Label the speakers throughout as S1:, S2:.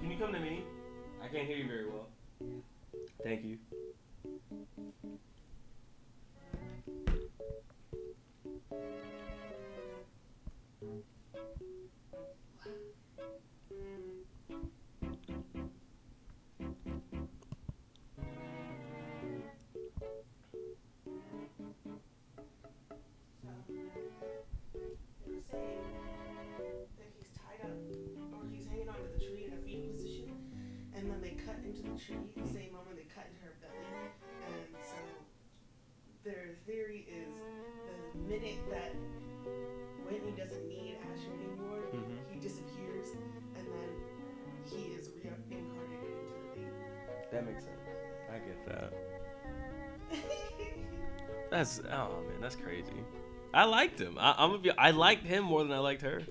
S1: Can you come to me? I can't hear you very well. Thank you.
S2: They were saying that he's tied up or he's hanging onto the tree in a fetal position, and then they cut into the tree. The same moment they cut into her belly, and so their theory is the minute that Whitney doesn't need Asher anymore, he disappears, and then he is reincarnated into the baby.
S1: That makes sense. I get that. That's that's crazy. I liked him. I liked him more than I liked her.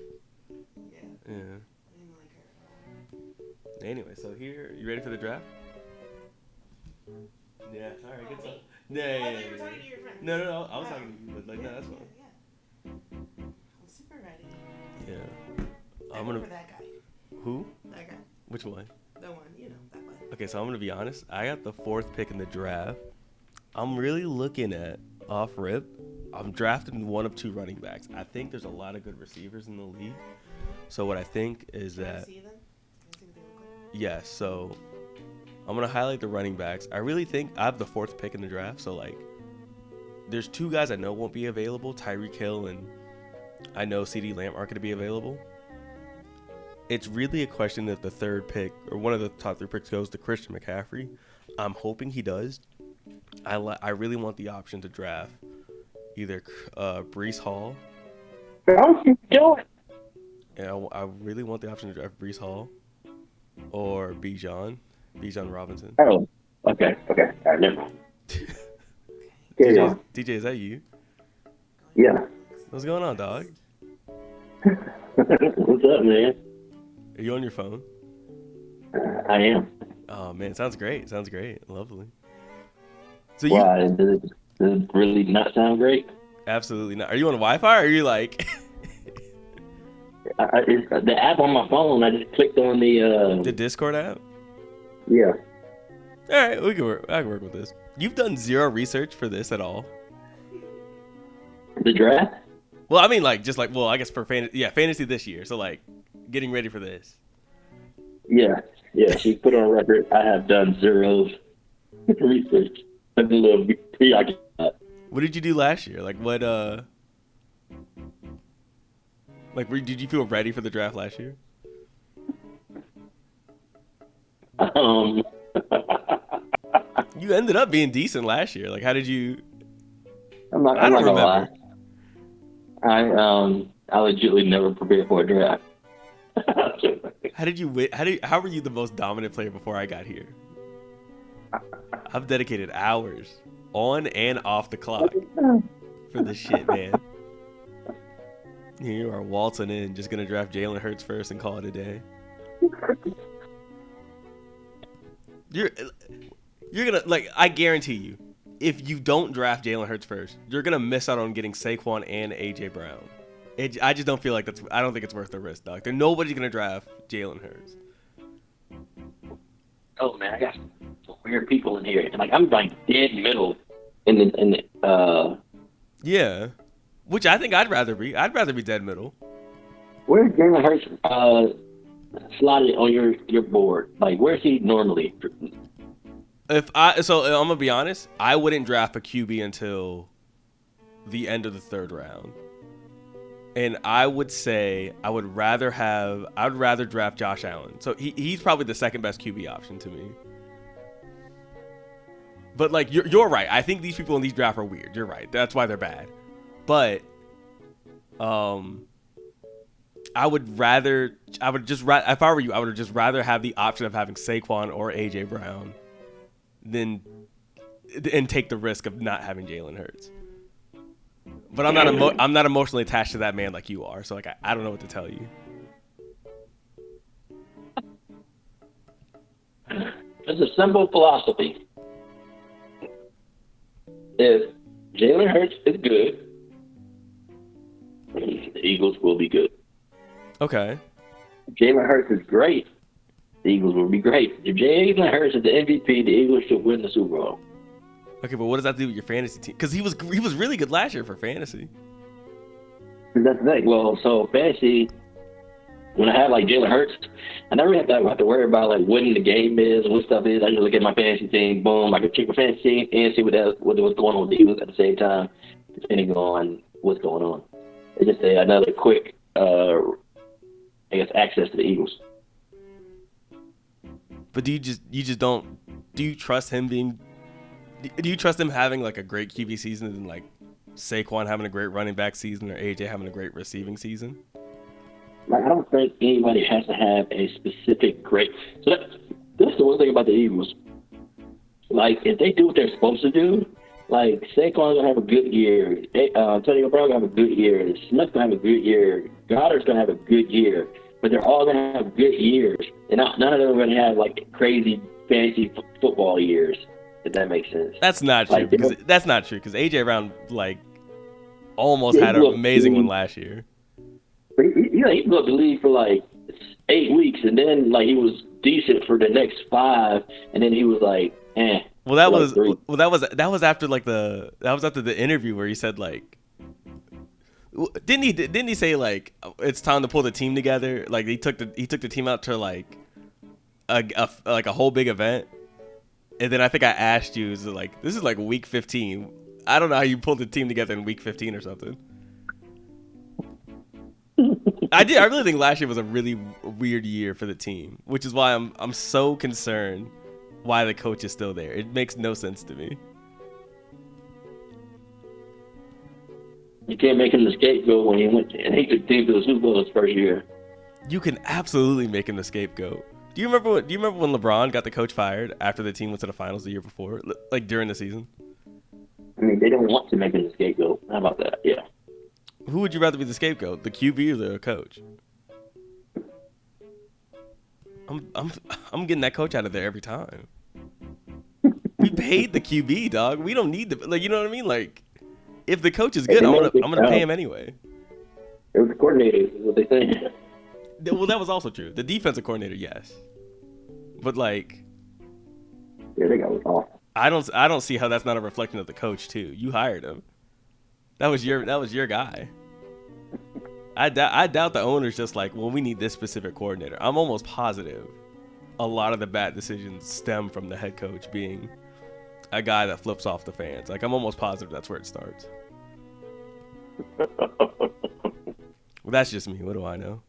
S2: Yeah.
S1: Yeah.
S2: I didn't like her.
S1: Anyway, so here, you ready for the draft? Yeah. All right. Good stuff. Yeah.
S2: I thought you were talking to your friend.
S1: No. I was talking to you, but like, no, that's fine.
S2: Yeah. I'm super ready.
S1: Yeah.
S2: I'm gonna for that guy.
S1: Who?
S2: That guy.
S1: Which one?
S2: The one, that one.
S1: Okay, so I'm gonna be honest. I got the 4th pick in the draft. I'm really looking at off rip. I'm drafting one of 2 running backs. I think there's a lot of good receivers in the league. So what I think is that.
S2: See them? See what they look like?
S1: Yes. So I'm gonna highlight the running backs. I really think I have the 4th pick in the draft. So like, there's 2 guys I know won't be available. Tyreek Hill and I know CeeDee Lamb aren't gonna be available. It's really a question if the 3rd pick or one of the top 3 picks goes to Christian McCaffrey. I'm hoping he does. I really want the option to draft either Breece Hall.
S3: Don't you do it?
S1: And I really want the option to draft Breece Hall or Bijan Robinson.
S3: Oh, okay. All right, never mind.
S1: DJ, is that you?
S3: Yeah.
S1: What's going on, dog?
S3: What's up, man?
S1: Are you on your phone?
S3: I am.
S1: Oh man, sounds great. Lovely. So
S3: Why? Does it really not sound great?
S1: Absolutely not. Are you on Wi-Fi or are you like?
S3: The app on my phone, I just clicked on
S1: the Discord app?
S3: Yeah.
S1: All right, I can work with this. You've done zero research for this at all?
S3: The draft?
S1: Well, I mean, like, just like, well, I guess for fantasy this year. So, like, getting ready for this.
S3: Yeah. She put on record. I have done zero research. I'm a little preoccupied.
S1: What did you do last year? Like, what, did you feel ready for the draft last year? You ended up being decent last year. Like, how did you?
S3: I'm not gonna lie. I legitimately never prepared for a draft.
S1: How did you win? How were you the most dominant player before I got here? I've dedicated hours on and off the clock for this shit, man. Here you are waltzing in, just gonna draft Jalen Hurts first and call it a day. You're gonna, like, I guarantee you, if you don't draft Jalen Hurts first, you're gonna miss out on getting Saquon and AJ Brown. I just don't feel like I don't think it's worth the risk, dog. Nobody's gonna draft Jalen Hurts.
S3: Oh man, I got some weird people in here, and like I'm like dead middle in the.
S1: Yeah, which I think I'd rather be. I'd rather be dead middle.
S3: Where's Jalen Hurts slotted on your board? Like, where's he normally?
S1: I'm gonna be honest, I wouldn't draft a QB until the end of the 3rd round. And I would say I would rather draft Josh Allen. So he's probably the second best QB option to me. But like you're right. I think these people in these drafts are weird. You're right. That's why they're bad. But I would just if I were you, I would just rather have the option of having Saquon or AJ Brown and take the risk of not having Jalen Hurts. But I'm not emotionally attached to that man like you are. So like I don't know what to tell you.
S3: It's a simple philosophy. If Jalen Hurts is good, the Eagles will be good.
S1: Okay.
S3: If Jalen Hurts is great, the Eagles will be great. If Jalen Hurts is the MVP, the Eagles should win the Super Bowl.
S1: Okay, but what does that do with your fantasy team? Because he was really good last year for fantasy.
S3: That's the thing. Well, so fantasy, when I had like Jalen Hurts, I never have to worry about like winning the game is and what stuff is. I just look at my fantasy team, boom, I can check my fantasy team and see what's going on with the Eagles at the same time, depending on what's going on. It's just another quick, access to the Eagles.
S1: But do you trust him having like a great QB season and like Saquon having a great running back season or AJ having a great receiving season?
S3: Like, I don't think anybody has to have a specific great. So that's the one thing about the Eagles. Like, if they do what they're supposed to do, like Saquon's gonna have a good year, Antonio Brown gonna have a good year, Smith's gonna have a good year, Goddard's gonna have a good year, but they're all gonna have good years, and none of them are gonna have like crazy fantasy football years. If that makes sense.
S1: That's not true. Like, that's not true because AJ Brown like almost had an amazing one last year.
S3: He blew up the league for like 8 weeks, and then like he was decent for the next 5, and then he was like, eh.
S1: Well, that was after the interview where he said like, didn't he say like it's time to pull the team together? Like he took the team out to like a whole big event, and then I think I asked you, is it like this is like week 15? I don't know how you pulled the team together in week 15 or something. I really think last year was a really weird year for the team, which is why I'm so concerned why the coach is still there. It makes no sense to me.
S3: You can't make him the scapegoat when he went and he took the team to the Super Bowl his first year.
S1: You can absolutely make him the scapegoat. Do you remember when LeBron got the coach fired after the team went to the finals the year before, like during the season?
S3: I mean, they don't want to make him the scapegoat. How about that? Yeah.
S1: Who would you rather be the scapegoat, the QB or the coach? I'm getting that coach out of there every time. We paid the QB, dog. We don't need the you know what I mean? Like, if the coach is good, I'm gonna pay him anyway.
S3: It was the coordinator, is what they say.
S1: Well, that was also true. The defensive coordinator, yes, but like,
S3: yeah, they got awful.
S1: I don't see how that's not a reflection of the coach too. You hired him. That was your guy. I doubt the owner's just like, well, we need this specific coordinator. I'm almost positive a lot of the bad decisions stem from the head coach being a guy that flips off the fans. Like, I'm almost positive that's where it starts. Well, that's just me. What do I know?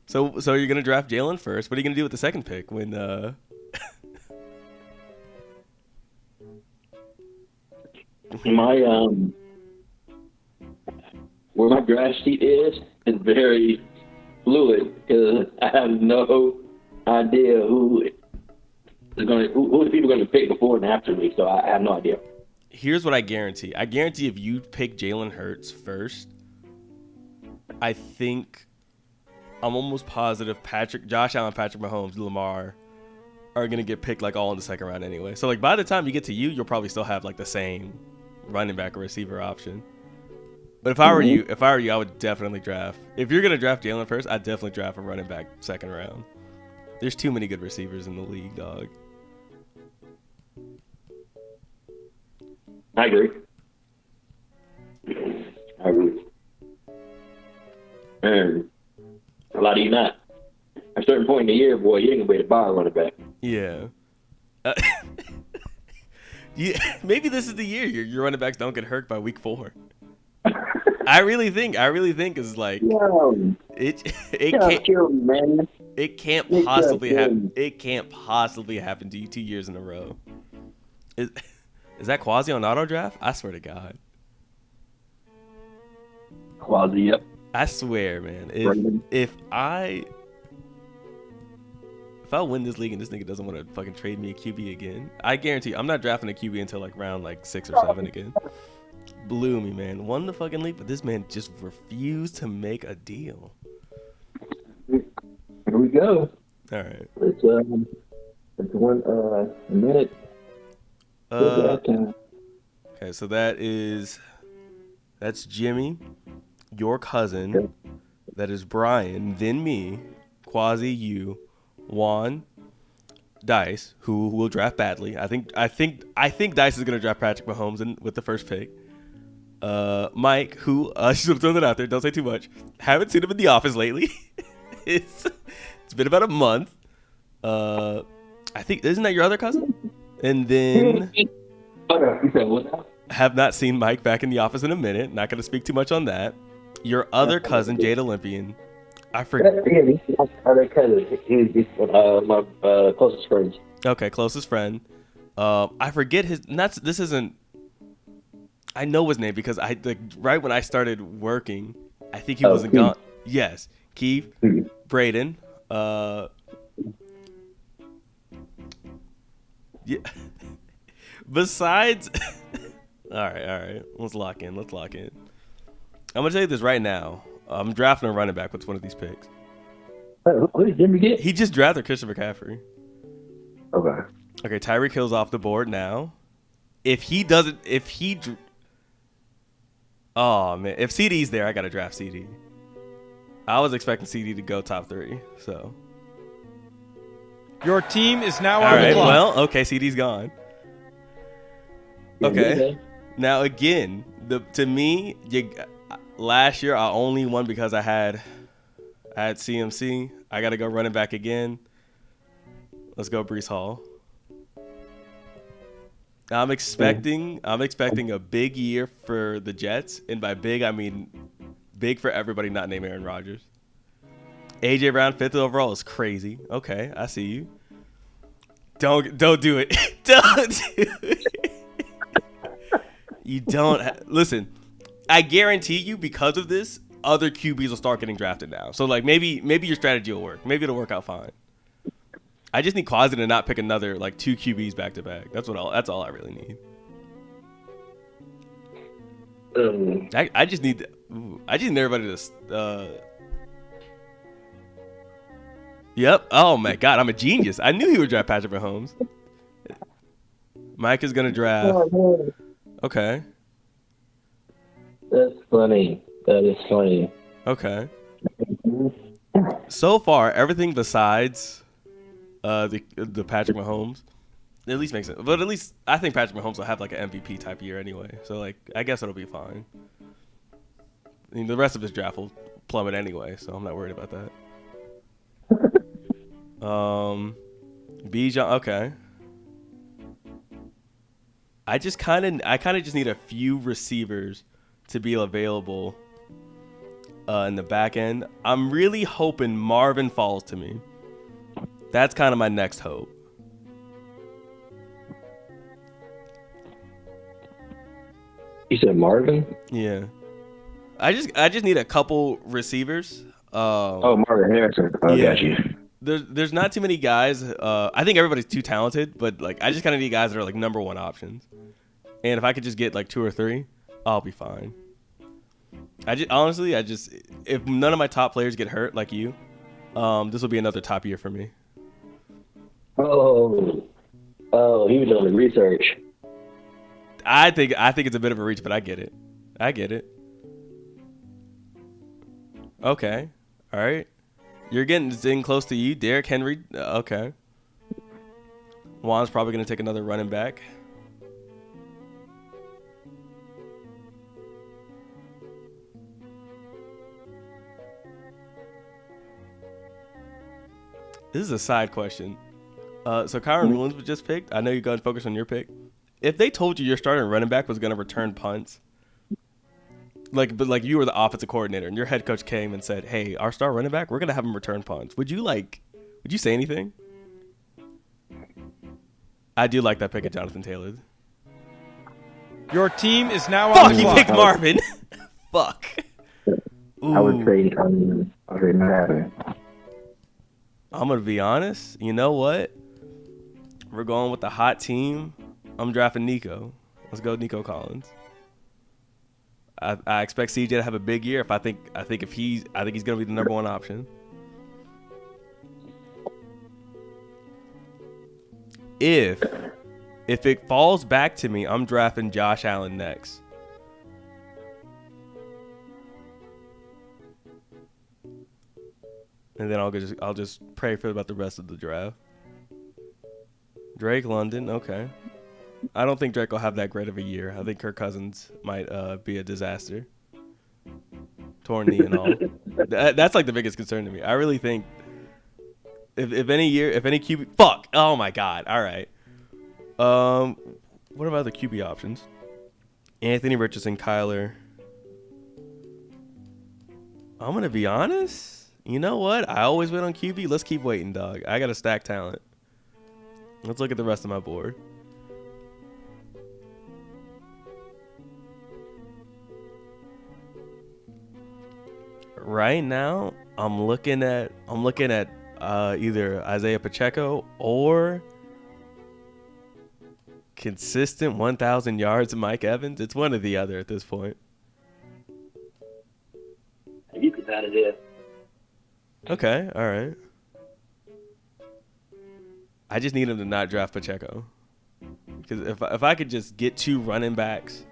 S1: So you're gonna draft Jalen first. What are you gonna do with the second pick when?
S3: Where my draft sheet is very fluid because I have no idea who the people are going to pick before and after me. So I have no idea.
S1: Here's what I guarantee. I guarantee if you pick Jalen Hurts first, I think I'm almost positive Josh Allen, Patrick Mahomes, Lamar are going to get picked like all in the second round anyway. So like by the time you get to you'll probably still have like the same running back or receiver option. But if I were you, I would definitely draft. If you're gonna draft Jalen first, I'd definitely draft a running back second round. There's too many good receivers in the league, dog.
S3: I agree. And a lot of you not. At a certain point in the year, boy, you ain't gonna be able to buy a running back.
S1: Yeah. Maybe this is the year your running backs don't get hurt by week 4. I really think is like it can't possibly happen. It can't possibly happen to you 2 years in a row. Is that Quasi on auto draft? I swear to God.
S3: Quasi, yep.
S1: I swear, man. If I win this league and this nigga doesn't want to fucking trade me a QB again, I guarantee I'm not drafting a QB until like round like 6 or 7 again. Blew me, man. Won the fucking league, but this man just refused to make a deal.
S3: Here we go.
S1: All right.
S3: It's 1 minute.
S1: Okay, so that's Jimmy, your cousin.
S3: Okay.
S1: That is Brian, then me, Quasi, you, Juan, Dice, who will draft badly. I think Dice is gonna draft Patrick Mahomes with the first pick. Mike, who should throw that out there. Don't say too much. Haven't seen him in the office lately. it's been about a month. I think isn't that your other cousin? And then have not seen Mike back in the office in a minute. Not gonna speak too much on that. Your other cousin, Jade Olympian. I forget.
S3: Yeah, he's my other cousin. He's my closest friend.
S1: Okay, closest friend. I forget his. This isn't. I know his name because right when I started working, I think he wasn't gone. Yes, Keith, Braden. Yeah. Besides, all right. Let's lock in. I'm gonna tell you this right now. I'm drafting a running back with one of these picks.
S3: Who did Jimmy get?
S1: He just drafted Christian McCaffrey.
S3: Okay,
S1: Tyreek Hill's off the board now. If CD's there, I gotta draft CD. I was expecting CD to go top 3, so.
S4: Your team is now
S1: All
S4: on
S1: right,
S4: the clock.
S1: well, okay, CD's gone. Okay. Now again, to me, last year I only won because I had CMC. I got to go running back again. Let's go Breece Hall. I'm expecting a big year for the Jets, and by big I mean big for everybody not named Aaron Rodgers. AJ Brown 5th overall is crazy. Okay, I see you. Don't do it. Don't do it. You don't listen. I guarantee you, because of this, other QBs will start getting drafted now. So like maybe your strategy will work. Maybe it'll work out fine. I just need Quasi to not pick another like 2 QBs back to back. That's all I really need. I just need everybody to. Yep. Oh my God, I'm a genius. I knew he would draft Patrick Mahomes. Mike is gonna draft. Okay.
S3: That's funny. That is funny.
S1: Okay. So far, everything besides the Patrick Mahomes at least makes sense. But at least I think Patrick Mahomes will have like an MVP type year anyway. So like I guess it'll be fine. I mean, the rest of his draft will plummet anyway, so I'm not worried about that. Bijan, okay. I kind of just need a few receivers to be available in the back end. I'm really hoping Marvin falls to me. That's kind of my next hope.
S3: You said Marvin?
S1: Yeah. I just need a couple receivers.
S3: Marvin Harrison. Oh,
S1: yeah.
S3: Got you.
S1: There's not too many guys. I think everybody's too talented, but like I just kind of need guys that are like number 1 options. And if I could just get like 2 or 3, I'll be fine. Honestly, if none of my top players get hurt like you, this will be another top year for me.
S3: Oh, he was doing the research.
S1: I think it's a bit of a reach, but I get it. Okay, all right. You're getting close to you, Derrick Henry. Okay. Juan's probably gonna take another running back. This is a side question. So Kyron Williams was just picked. I know you're going to focus on your pick. If they told you your starting running back was going to return punts, but you were the offensive coordinator and your head coach came and said, "Hey, our star running back, we're going to have him return punts." Would you say anything? I do like that pick of Jonathan Taylor.
S4: Your team is now on
S1: Fuck,
S4: the
S1: he
S4: clock.
S1: picked Marvin. Fuck.
S3: I would
S1: Ooh.
S3: trade Marvin.
S1: I'm gonna be honest. You know what? We're going with the hot team. I'm drafting Nico. Let's go, Nico Collins. I expect CJ to have a big year. I think he's gonna be the number one option. If it falls back to me, I'm drafting Josh Allen next. And then I'll just pray for about the rest of the draft. Drake London, okay. I don't think Drake will have that great of a year. I think Kirk Cousins might be a disaster. Torn knee and all. That's like the biggest concern to me. I really think if any QB, fuck. Oh my god. All right. What about the QB options? Anthony Richardson, Kyler. I'm gonna be honest. You know what? I always wait on QB. Let's keep waiting, dog. I gotta stack talent. Let's look at the rest of my board. Right now, I'm looking at either Isaiah Pacheco or consistent 1,000 yards Mike Evans. It's one or the other at this point.
S3: You could add it in.
S1: Okay, all right. I just need him to not draft Pacheco. Because if I could just get 2 running backs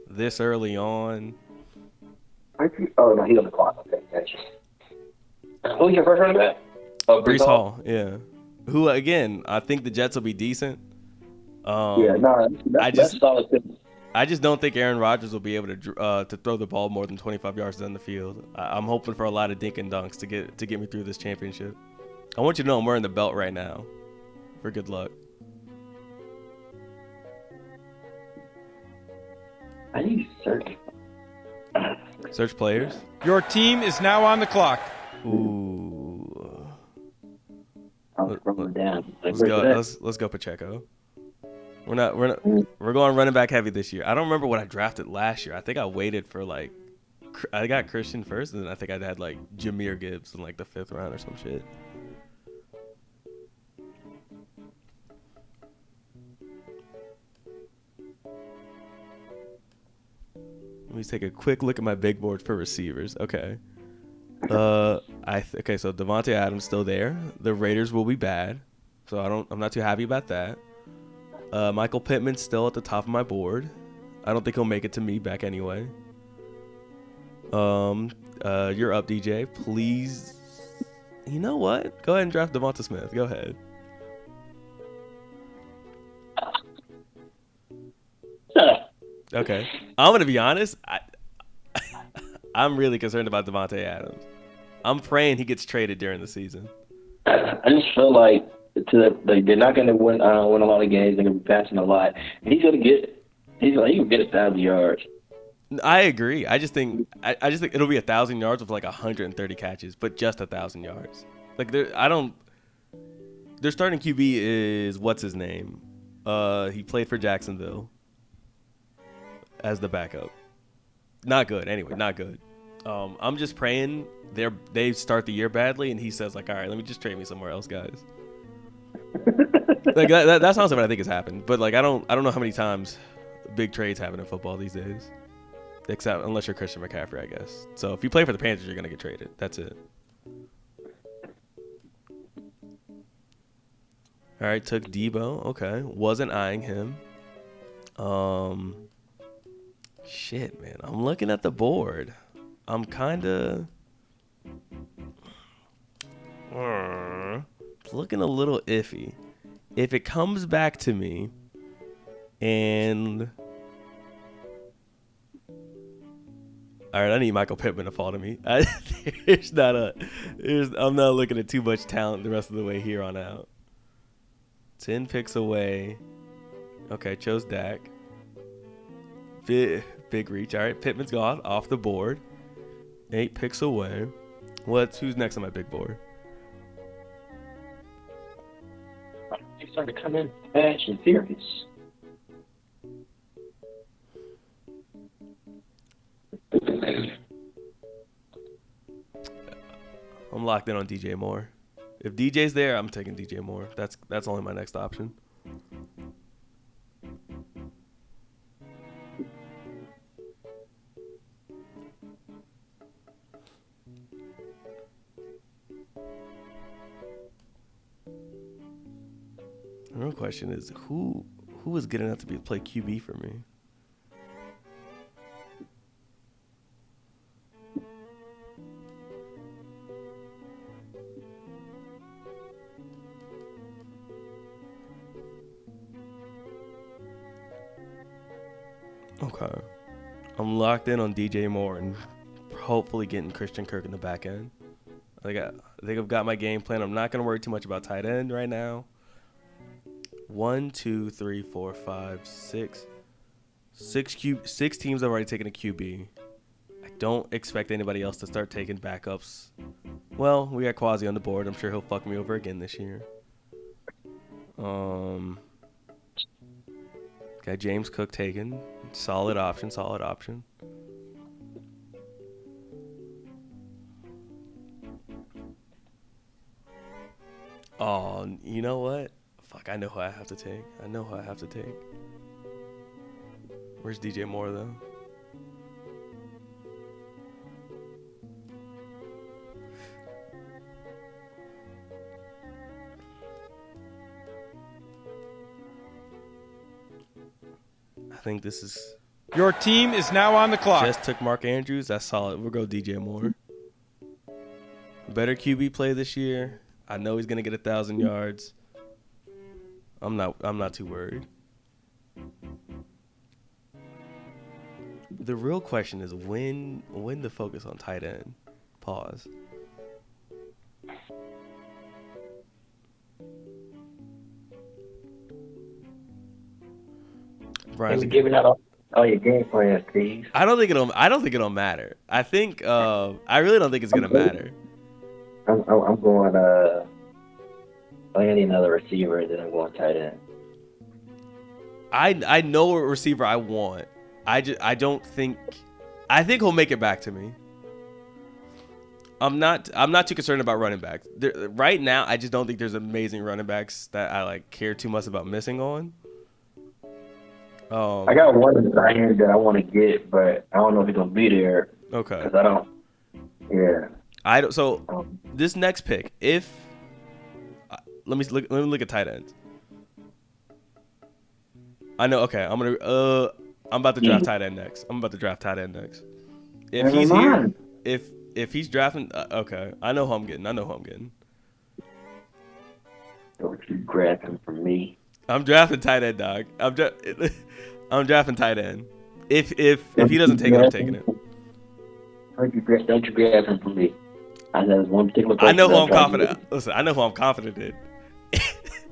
S1: this early on.
S3: Oh, no, he's on the clock. Okay, gotcha. Who's your first running back? Oh,
S1: Brees Hall, yeah. Who, again, I think the Jets will be decent.
S3: That's solid.
S1: I just don't think Aaron Rodgers will be able to throw the ball more than 25 yards down the field. I'm hoping for a lot of dink and dunks to get me through this championship. I want you to know I'm wearing the belt right now. For good luck.
S3: I need to
S1: Search players.
S4: Your team is now on the clock.
S1: Ooh.
S3: I'm scrolling down.
S1: Let's go Pacheco. We're going running back heavy this year. I don't remember what I drafted last year. I think I waited for I got Christian first, and then I think I had Jahmyr Gibbs in the 5th round or some shit. Let me take a quick look at my big board for receivers. Okay. So Devontae Adams still there. The Raiders will be bad, so I'm not too happy about that. Michael Pittman's still at the top of my board. I don't think he'll make it to me back anyway. You're up, DJ. Please. You know what? Go ahead and draft Devonta Smith. Go ahead. Okay. I'm going to be honest. I'm really concerned about Devontae Adams. I'm praying he gets traded during the season.
S3: I just feel like they're not going to win a lot of games. They're going to be passing a lot. He's going to get 1,000 yards. I
S1: agree. I just think it'll be 1,000 yards with 130 catches, but just 1,000 yards. Their starting QB is what's his name? He played for Jacksonville as the backup. Not good. Anyway, not good. I'm just praying they start the year badly, and he says all right, let me just trade me somewhere else, guys. That sounds like what I think has happened, but I don't know how many times big trades happen in football these days, except unless you're Christian McCaffrey, I guess. So if you play for the Panthers, you're gonna get traded. That's it. All right, took Debo. Okay, wasn't eyeing him. Shit, man. I'm looking at the board. I'm kind of looking a little iffy. If it comes back to me and all right, I need Michael Pittman to fall to me. I'm not looking at too much talent the rest of the way here on out. 10 picks away. Okay, chose Dak. Big reach. All right, Pittman's gone off the board. 8 picks away. Who's next on my big board?
S3: They started to come in fast and furious.
S1: I'm locked in on DJ Moore. If DJ's there, I'm taking DJ Moore. That's only my next option. The real question is who is good enough to play QB for me? Okay. I'm locked in on DJ Moore and hopefully getting Christian Kirk in the back end. I think I've got my game plan. I'm not going to worry too much about tight end right now. 1, 2, 3, 4, 5, 6. Six teams have already taken a QB. I don't expect anybody else to start taking backups. Well, we got Quasi on the board. I'm sure he'll fuck me over again this year. Got James Cook taken. Solid option. Oh, you know what? Fuck, I know who I have to take. Where's DJ Moore, though? I think this is...
S4: Your team is now on the clock.
S1: Just took Mark Andrews. That's solid. We'll go DJ Moore. Better QB play this year. I know he's going to get 1,000 yards. I'm not too worried. The real question is when to focus on tight end. Pause.
S3: Brian's giving out all your game plans, Tease.
S1: I don't think it'll matter. I really don't think it's gonna matter.
S3: I'm going I need another receiver, and then I'm going tight end.
S1: I know what receiver I want. I think he'll make it back to me. I'm not too concerned about running backs. Right now, I just don't think there's amazing running backs that I care too much about missing on.
S3: I got one in the hand that I want to get, but I don't know if he's gonna be there.
S1: Okay.
S3: Because I don't. Yeah.
S1: So this next pick, if let me look at tight ends. I know. Okay, I'm about to draft tight end next. If he's here, if he's drafting, okay, I know who I'm getting.
S3: Don't you grab him from me?
S1: I'm drafting tight end, dog. I'm drafting tight end. If he doesn't take it, I'm taking it.
S3: Don't you grab him from me? I know one particular.
S1: I know who I'm confident. Listen, I know who I'm confident in.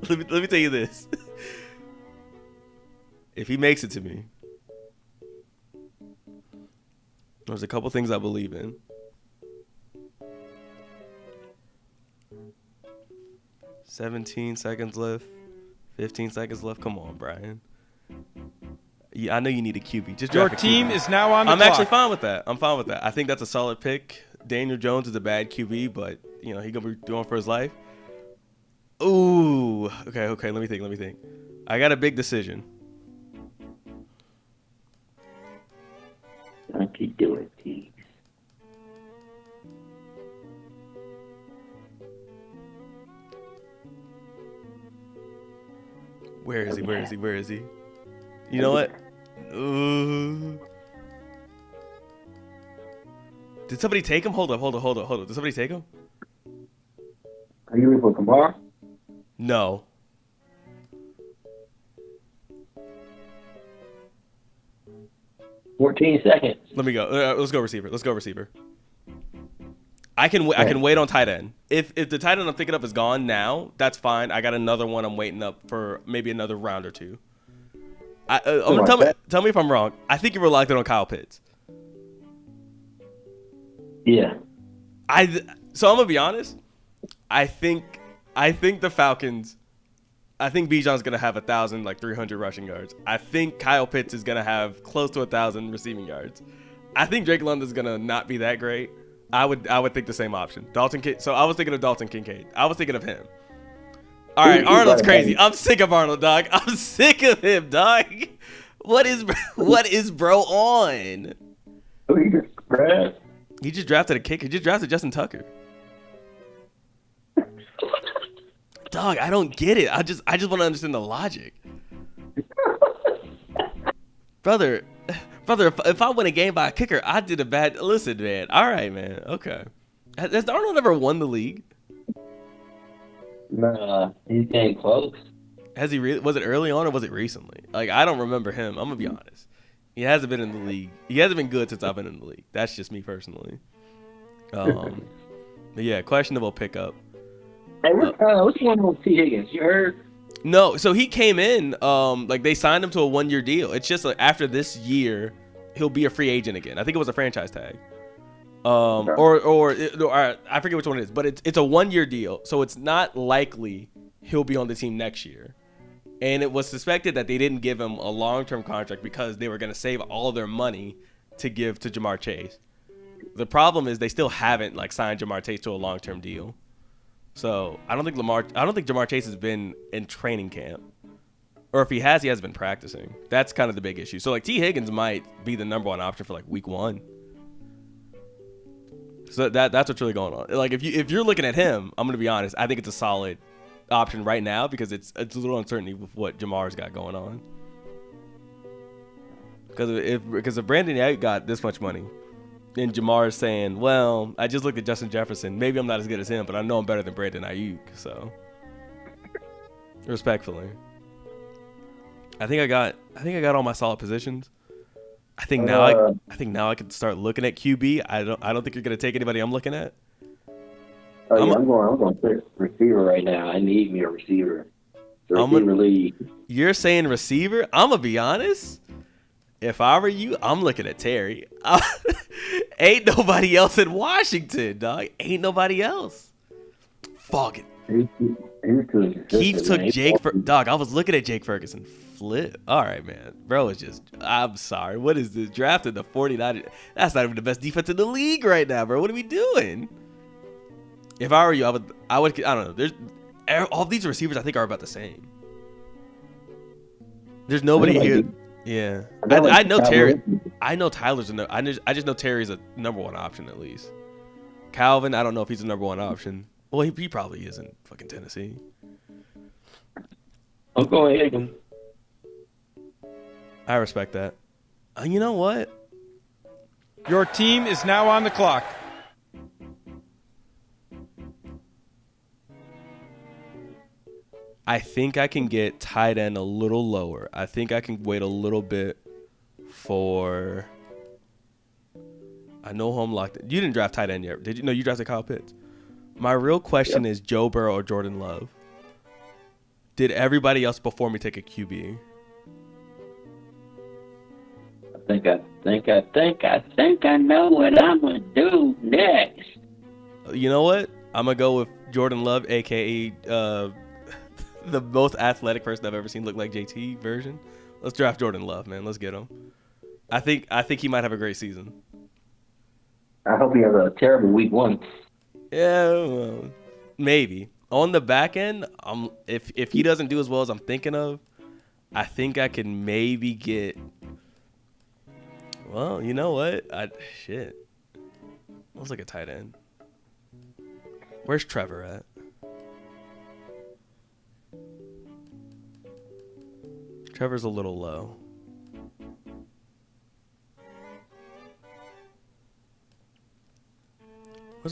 S1: let me tell you this. If he makes it to me, there's a couple things I believe in. $17 seconds left. 15 seconds left. Come on, Brian. Yeah, I know you need a QB. Just
S4: your
S1: draft
S4: team
S1: QB.
S4: is now on the clock.
S1: I'm actually fine with that. I think that's a solid pick. Daniel Jones is a bad QB, but he's gonna be doing for his life. Ooh. Okay. Let me think. I got a big decision.
S3: Don't you do it, Tease.
S1: Where is he? You know what? Ooh. Did somebody take him? Hold up. Did somebody take him?
S3: Are you looking for Kamara?
S1: No.
S3: $14 seconds.
S1: Let me go. Let's go receiver. I can wait on tight end. If the tight end I'm thinking of is gone now, that's fine. I got another one I'm waiting up for maybe another round or two. Tell me if I'm wrong. I think you were locked in on Kyle Pitts.
S3: Yeah.
S1: So I'm gonna be honest. I think the Falcons. I think Bijan's gonna have 300 rushing yards. I think Kyle Pitts is gonna have close to 1,000 receiving yards. I think Drake London's gonna not be that great. I would think the same option. So I was thinking of Dalton Kincaid. I was thinking of him. All right, Arnold's crazy. I'm sick of Arnold, dog. I'm sick of him, dog. What is bro on? He just drafted a kicker. He just drafted Justin Tucker. Dog, I don't get it. I just want to understand the logic. Brother, if I win a game by a kicker, I did a bad. Listen, man. All right, man. Okay. Has Arnold ever won the league?
S3: Nah, he's getting close.
S1: Has he really? Was it early on or was it recently? Like, I don't remember him. I'm gonna be honest. He hasn't been in the league. He hasn't been good since I've been in the league. That's just me personally. But yeah, questionable pickup.
S3: Hey, what's going on with T. Higgins? You heard?
S1: No, so he came in, like they signed him to a 1-year deal. It's just like after this year, he'll be a free agent again. I think it was a franchise tag, or I forget which one it is, but it's a 1-year deal, so it's not likely he'll be on the team next year. And it was suspected that they didn't give him a long-term contract because they were going to save all of their money to give to Jamar Chase. The problem is they still haven't like signed Jamar Chase to a long-term deal. So I don't think Jamar Chase has been in training camp, or if he has been practicing. That's kind of the big issue. So like T. Higgins might be the number one option for like week 1. So that's what's really going on. Like if you're looking at him, I'm gonna be honest. I think it's a solid option right now because it's a little uncertainty with what Jamar's got going on. Because if Brandon Ayuk got this much money, and Jamar is saying, well, I just looked at Justin Jefferson. Maybe I'm not as good as him, but I know I'm better than Brandon Ayuk. So, respectfully, I think I got all my solid positions. I think now I can start looking at QB. I don't think you're gonna take anybody I'm looking at.
S3: Oh yeah, I'm going to pick receiver right now. I need me a receiver. Receiver league.
S1: You're saying receiver? I'm gonna be honest. If I were you, I'm looking at Terry. Ain't nobody else in Washington, dog. Ain't nobody else. Fuck it. Keith took Jake. Dog, I was looking at Jake Ferguson. Flip. All right, man. Bro is just. I'm sorry. What is this? Drafted the 49ers. That's not even the best defense in the league right now, bro. What are we doing? If I were you, I would. I don't know. There's all these receivers. I think are about the same. There's nobody here. Yeah, I know Terry. I know Tyler's I just know Terry's a number 1 option at least. Calvin, I don't know if he's a number 1 option. Well, he probably is in fucking Tennessee.
S3: I'm going Higgins.
S1: I respect that. You know what?
S4: Your team is now on the clock.
S1: I think I can get tight end a little lower. I think I can wait a little bit for. I know who I'm locked in. You didn't draft tight end yet, did you? No, you drafted Kyle Pitts. My real question is Joe Burrow or Jordan Love. Did everybody else before me take a QB?
S3: I think I know what I'm gonna do next.
S1: You know what? I'm gonna go with Jordan Love, aka the most athletic person I've ever seen look like JT version. Let's draft Jordan Love, man. Let's get him. I think he might have a great season.
S3: I hope he has a terrible week 1.
S1: Yeah, well, maybe. On the back end, if he doesn't do as well as I'm thinking of, I think I can maybe get. Well, you know what? Shit. Let's look at tight end. Where's Trevor at? Trevor's a little low.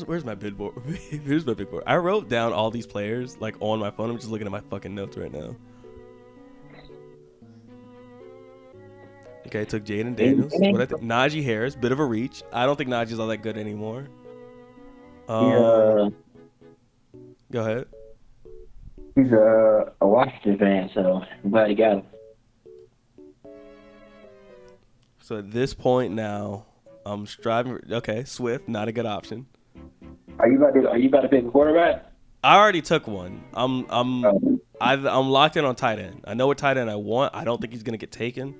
S1: Where's my bid board? Here's my bid board. I wrote down all these players like on my phone. I'm just looking at my fucking notes right now. Okay, I took Jaden Daniels. What I think? Najee Harris, bit of a reach. I don't think Najee's all that good anymore.
S3: Yeah.
S1: Go ahead.
S3: He's a Washington fan, so I'm glad he got him.
S1: So at this point now, I'm striving. Okay, Swift, not a good option.
S3: Are you about to pick a quarterback?
S1: I already took one. I'm locked in on tight end. I know what tight end I want. I don't think he's gonna get taken.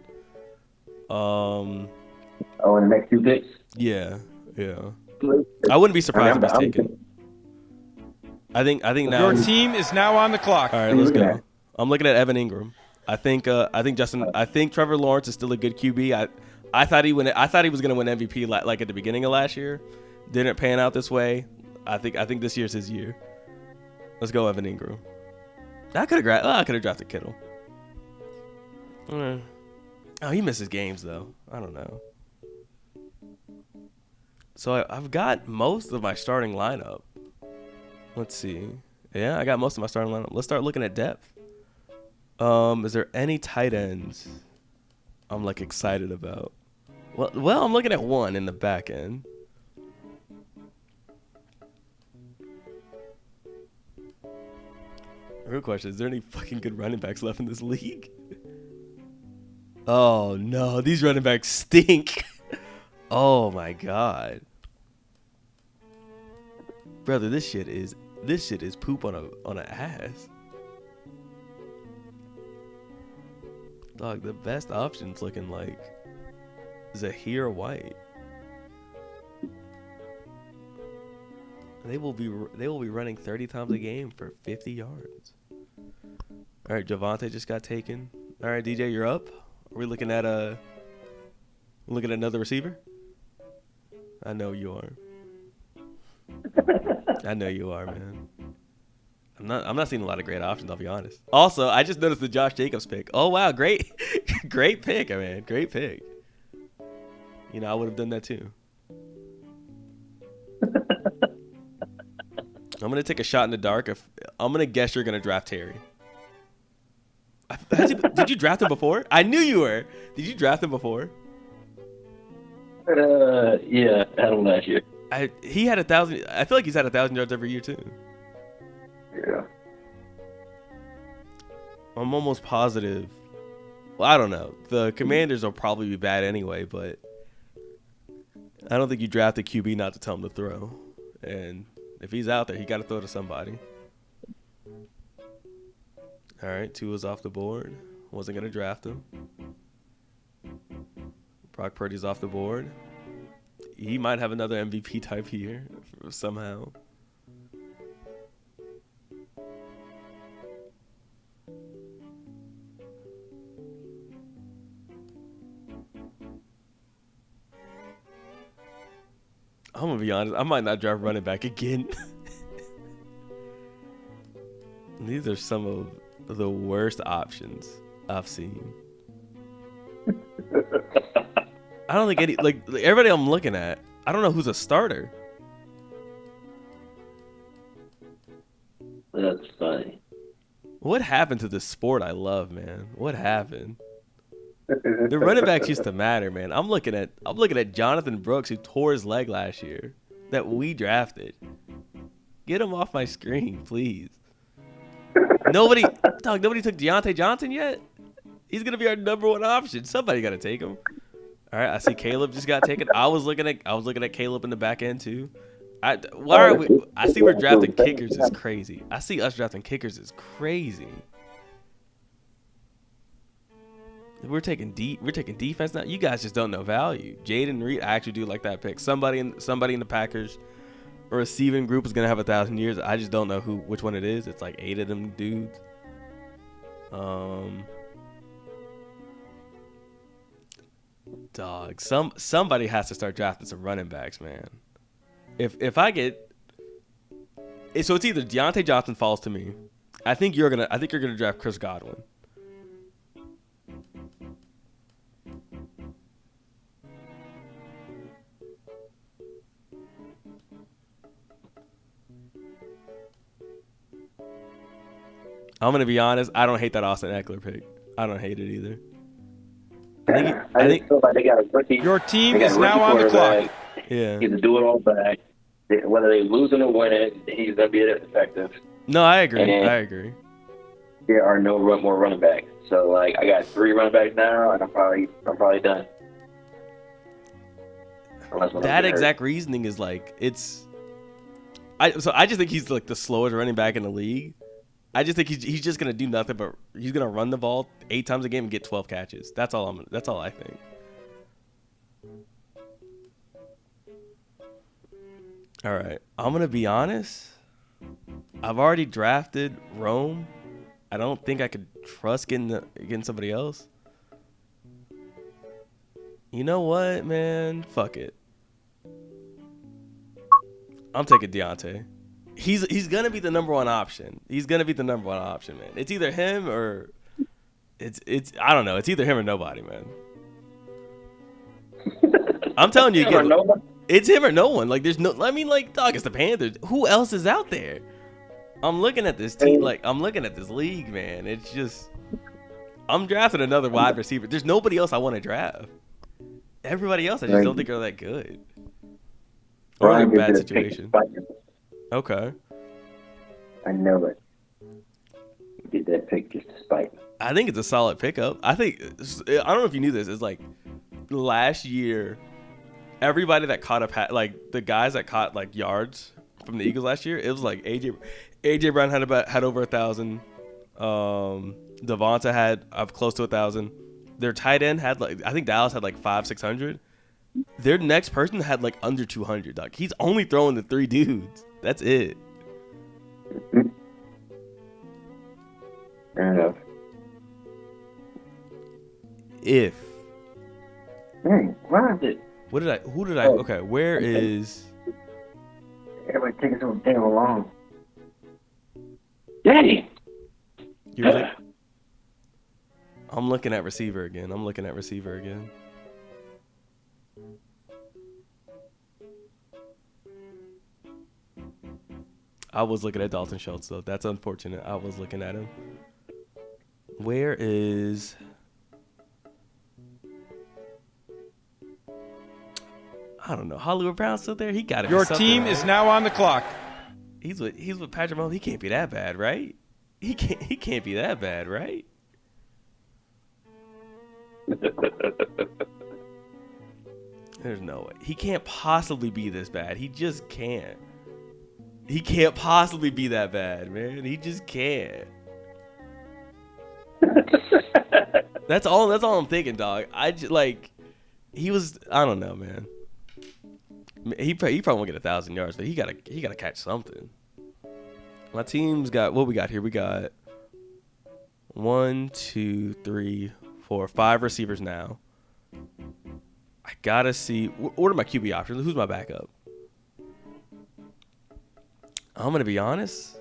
S3: In the next 2 picks?
S1: Yeah. I wouldn't be surprised if he's
S3: I'm
S1: taken. I think now.
S4: Your team is now on the clock.
S1: All right, let's go. I'm looking at Evan Ingram. I think Trevor Lawrence is still a good QB. I thought he was gonna win MVP like at the beginning of last year. Didn't pan out this way. I think this year's his year. Let's go, Evan Ingram. I could have drafted Kittle. Oh, he misses games though. I don't know. So I've got most of my starting lineup. Let's see. Yeah, I got most of my starting lineup. Let's start looking at depth. Is there any tight ends I'm like excited about? Well, I'm looking at one in the back end. Real question, is there any fucking good running backs left in this league? Oh no, these running backs stink. Oh my god. Brother, this shit is poop on an ass. Dog, the best option's looking like Zahir White. They will be running 30 times a game for 50 yards. All right, Javonte just got taken. All right, DJ, you're up. Are we looking at another receiver? I know you are. I know you are, man. I'm not seeing a lot of great options, I'll be honest. Also, I just noticed the Josh Jacobs pick. Oh wow, great great pick, man. Great pick. You know, I would have done that too. I'm gonna take a shot in the dark. I'm gonna guess you're gonna draft Terry. Did you draft him before? I knew you were. Did you draft him before?
S3: Yeah, I had him last year.
S1: He had 1,000. I feel like he's had 1,000 yards every year too.
S3: Yeah.
S1: I'm almost positive. Well, I don't know. The Commanders will probably be bad anyway, but I don't think you draft a QB not to tell him to throw. And if he's out there, he got to throw to somebody. All right, Tua's off the board. Wasn't going to draft him. Brock Purdy's off the board. He might have another MVP type year somehow. I'm going to be honest. I might not draft running back again. These are some of the worst options I've seen. I don't think everybody I'm looking at, I don't know who's a starter.
S3: That's funny.
S1: What happened to this sport I love, man? What happened? The running backs used to matter, man. I'm looking at Jonathan Brooks, who tore his leg last year, that we drafted. Get him off my screen, please. Nobody took Deontay Johnson yet. He's gonna be our number one option. Somebody gotta take him. All right, I see Caleb just got taken. I was looking at Caleb in the back end too. I see we're drafting kickers is crazy. I see us drafting kickers is crazy. We're taking defense now. You guys just don't know value. Jaden Reed, I actually do like that pick. Somebody in the Packers receiving group is gonna have 1,000 years. I just don't know which one it is. It's like 8 of them dudes. Dog. Somebody has to start drafting some running backs, man. If I get so it's either Deontay Johnson falls to me. I think you're gonna draft Chris Godwin. I'm gonna be honest. I don't hate that Austin Eckler pick. I don't hate it either. I think
S3: feel like they got a rookie.
S4: Your team is now on the clock.
S1: Yeah.
S3: He's a do-it-all back. Whether they losing or winning, he's gonna be effective.
S1: No, I agree.
S3: And
S1: I agree.
S3: there are no more running backs. So like I got 3 running backs now, and I'm probably done.
S1: That exact reasoning is like I just think he's like the slowest running back in the league. I just think he's just gonna do nothing but he's gonna run the ball 8 times a game and get 12 catches. That's all I think. All right. I'm going to be honest. I've already drafted Rome. I don't think I could trust getting somebody else. You know what, man? Fuck it. I'm taking Deontay. He's gonna be the number one option. He's gonna be the number one option, man. It's either him or it's I don't know. It's either him or nobody, man. I'm telling you again. It's him or no one. Like there's no. I mean, like dog, it's the Panthers. Who else is out there? I'm looking at this team. Like I'm looking at this league, man. It's just I'm drafting another wide receiver. There's nobody else I want to draft. Everybody else I just don't think are that good. Or they're in a bad situation. Okay.
S3: I know it. You did that pick just to spite me.
S1: I think it's a solid pickup. I don't know if you knew this. It's like last year, everybody that caught up, like the guys that caught like yards from the Eagles last year, it was like AJ Brown had over 1,000. Devonta had close to 1,000. Their tight end had I think Dallas had like 500-600. Their next person had like under 200. Like he's only throwing the 3 dudes. That's it.
S3: Fair enough.
S1: If.
S3: Why is it?
S1: Who did I? Okay, where is?
S3: Everybody taking so damn long. Dang.
S1: I'm looking at receiver again. I was looking at Dalton Schultz, though. That's unfortunate. I was looking at him. Where is... I don't know. Hollywood Brown's still there? He got to be something.
S4: Your team is now on the clock.
S1: He's with Patrick Mahomes. He can't be that bad, right? He can't be that bad, right? There's no way. He can't possibly be this bad. He just can't. He can't possibly be that bad, man. He just can't. That's all I'm thinking, dog. I don't know, man. He probably won't get 1,000 yards, but he gotta catch something. My team's got what we got here. We got 1, 2, 3, 4, 5 receivers now. I gotta see. What are my QB options? Who's my backup? I'm gonna be honest.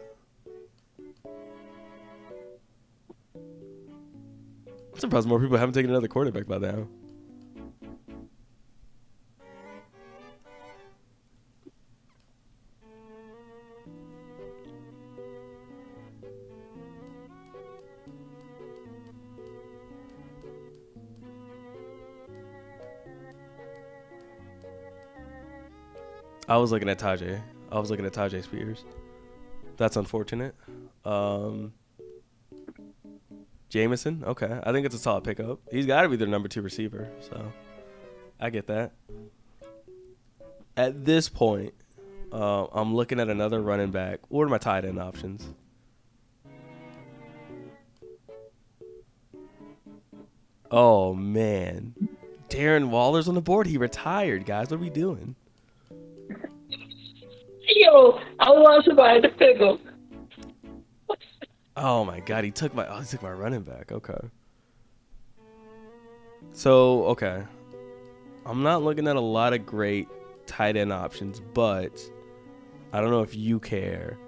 S1: I'm surprised more people haven't taken another quarterback by now. I was looking at Tajay Spears. That's unfortunate. Jameson, okay. I think it's a solid pickup. He's got to be their number 2 receiver, so I get that. At this point, I'm looking at another running back. What are my tight end options? Oh, man. Darren Waller's on the board. He retired, guys. What are we doing?
S3: Yo, I want somebody to pick him.
S1: Oh my God, he took my running back. Okay. So, okay. I'm not looking at a lot of great tight end options, but I don't know if you care.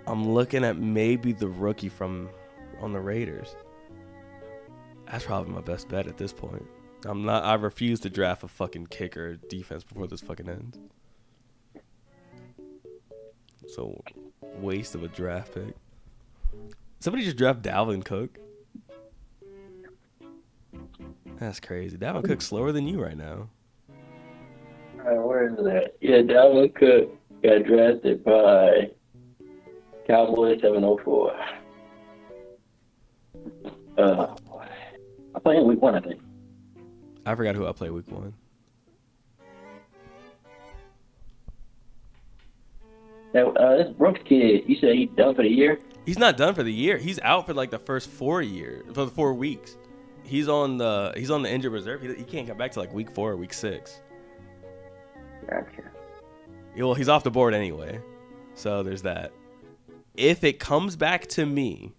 S1: I'm looking at maybe the rookie on the Raiders. That's probably my best bet at this point. I refuse to draft a fucking kicker defense before this fucking ends. So, waste of a draft pick. Somebody just draft Dalvin Cook. That's crazy. Dalvin Cook's slower than you right now.
S3: Where is that? Yeah, Dalvin Cook got drafted by Cowboys 704. Boy. I played in week 1, I think.
S1: I forgot who I played week 1.
S3: This Brooks kid, you said he's done for the year?
S1: He's not done for the year. He's out for like the first 4 weeks. He's on the injured reserve. He can't come back to like week 4 or week 6.
S3: Gotcha.
S1: Well, he's off the board anyway, so there's that. If it comes back to me,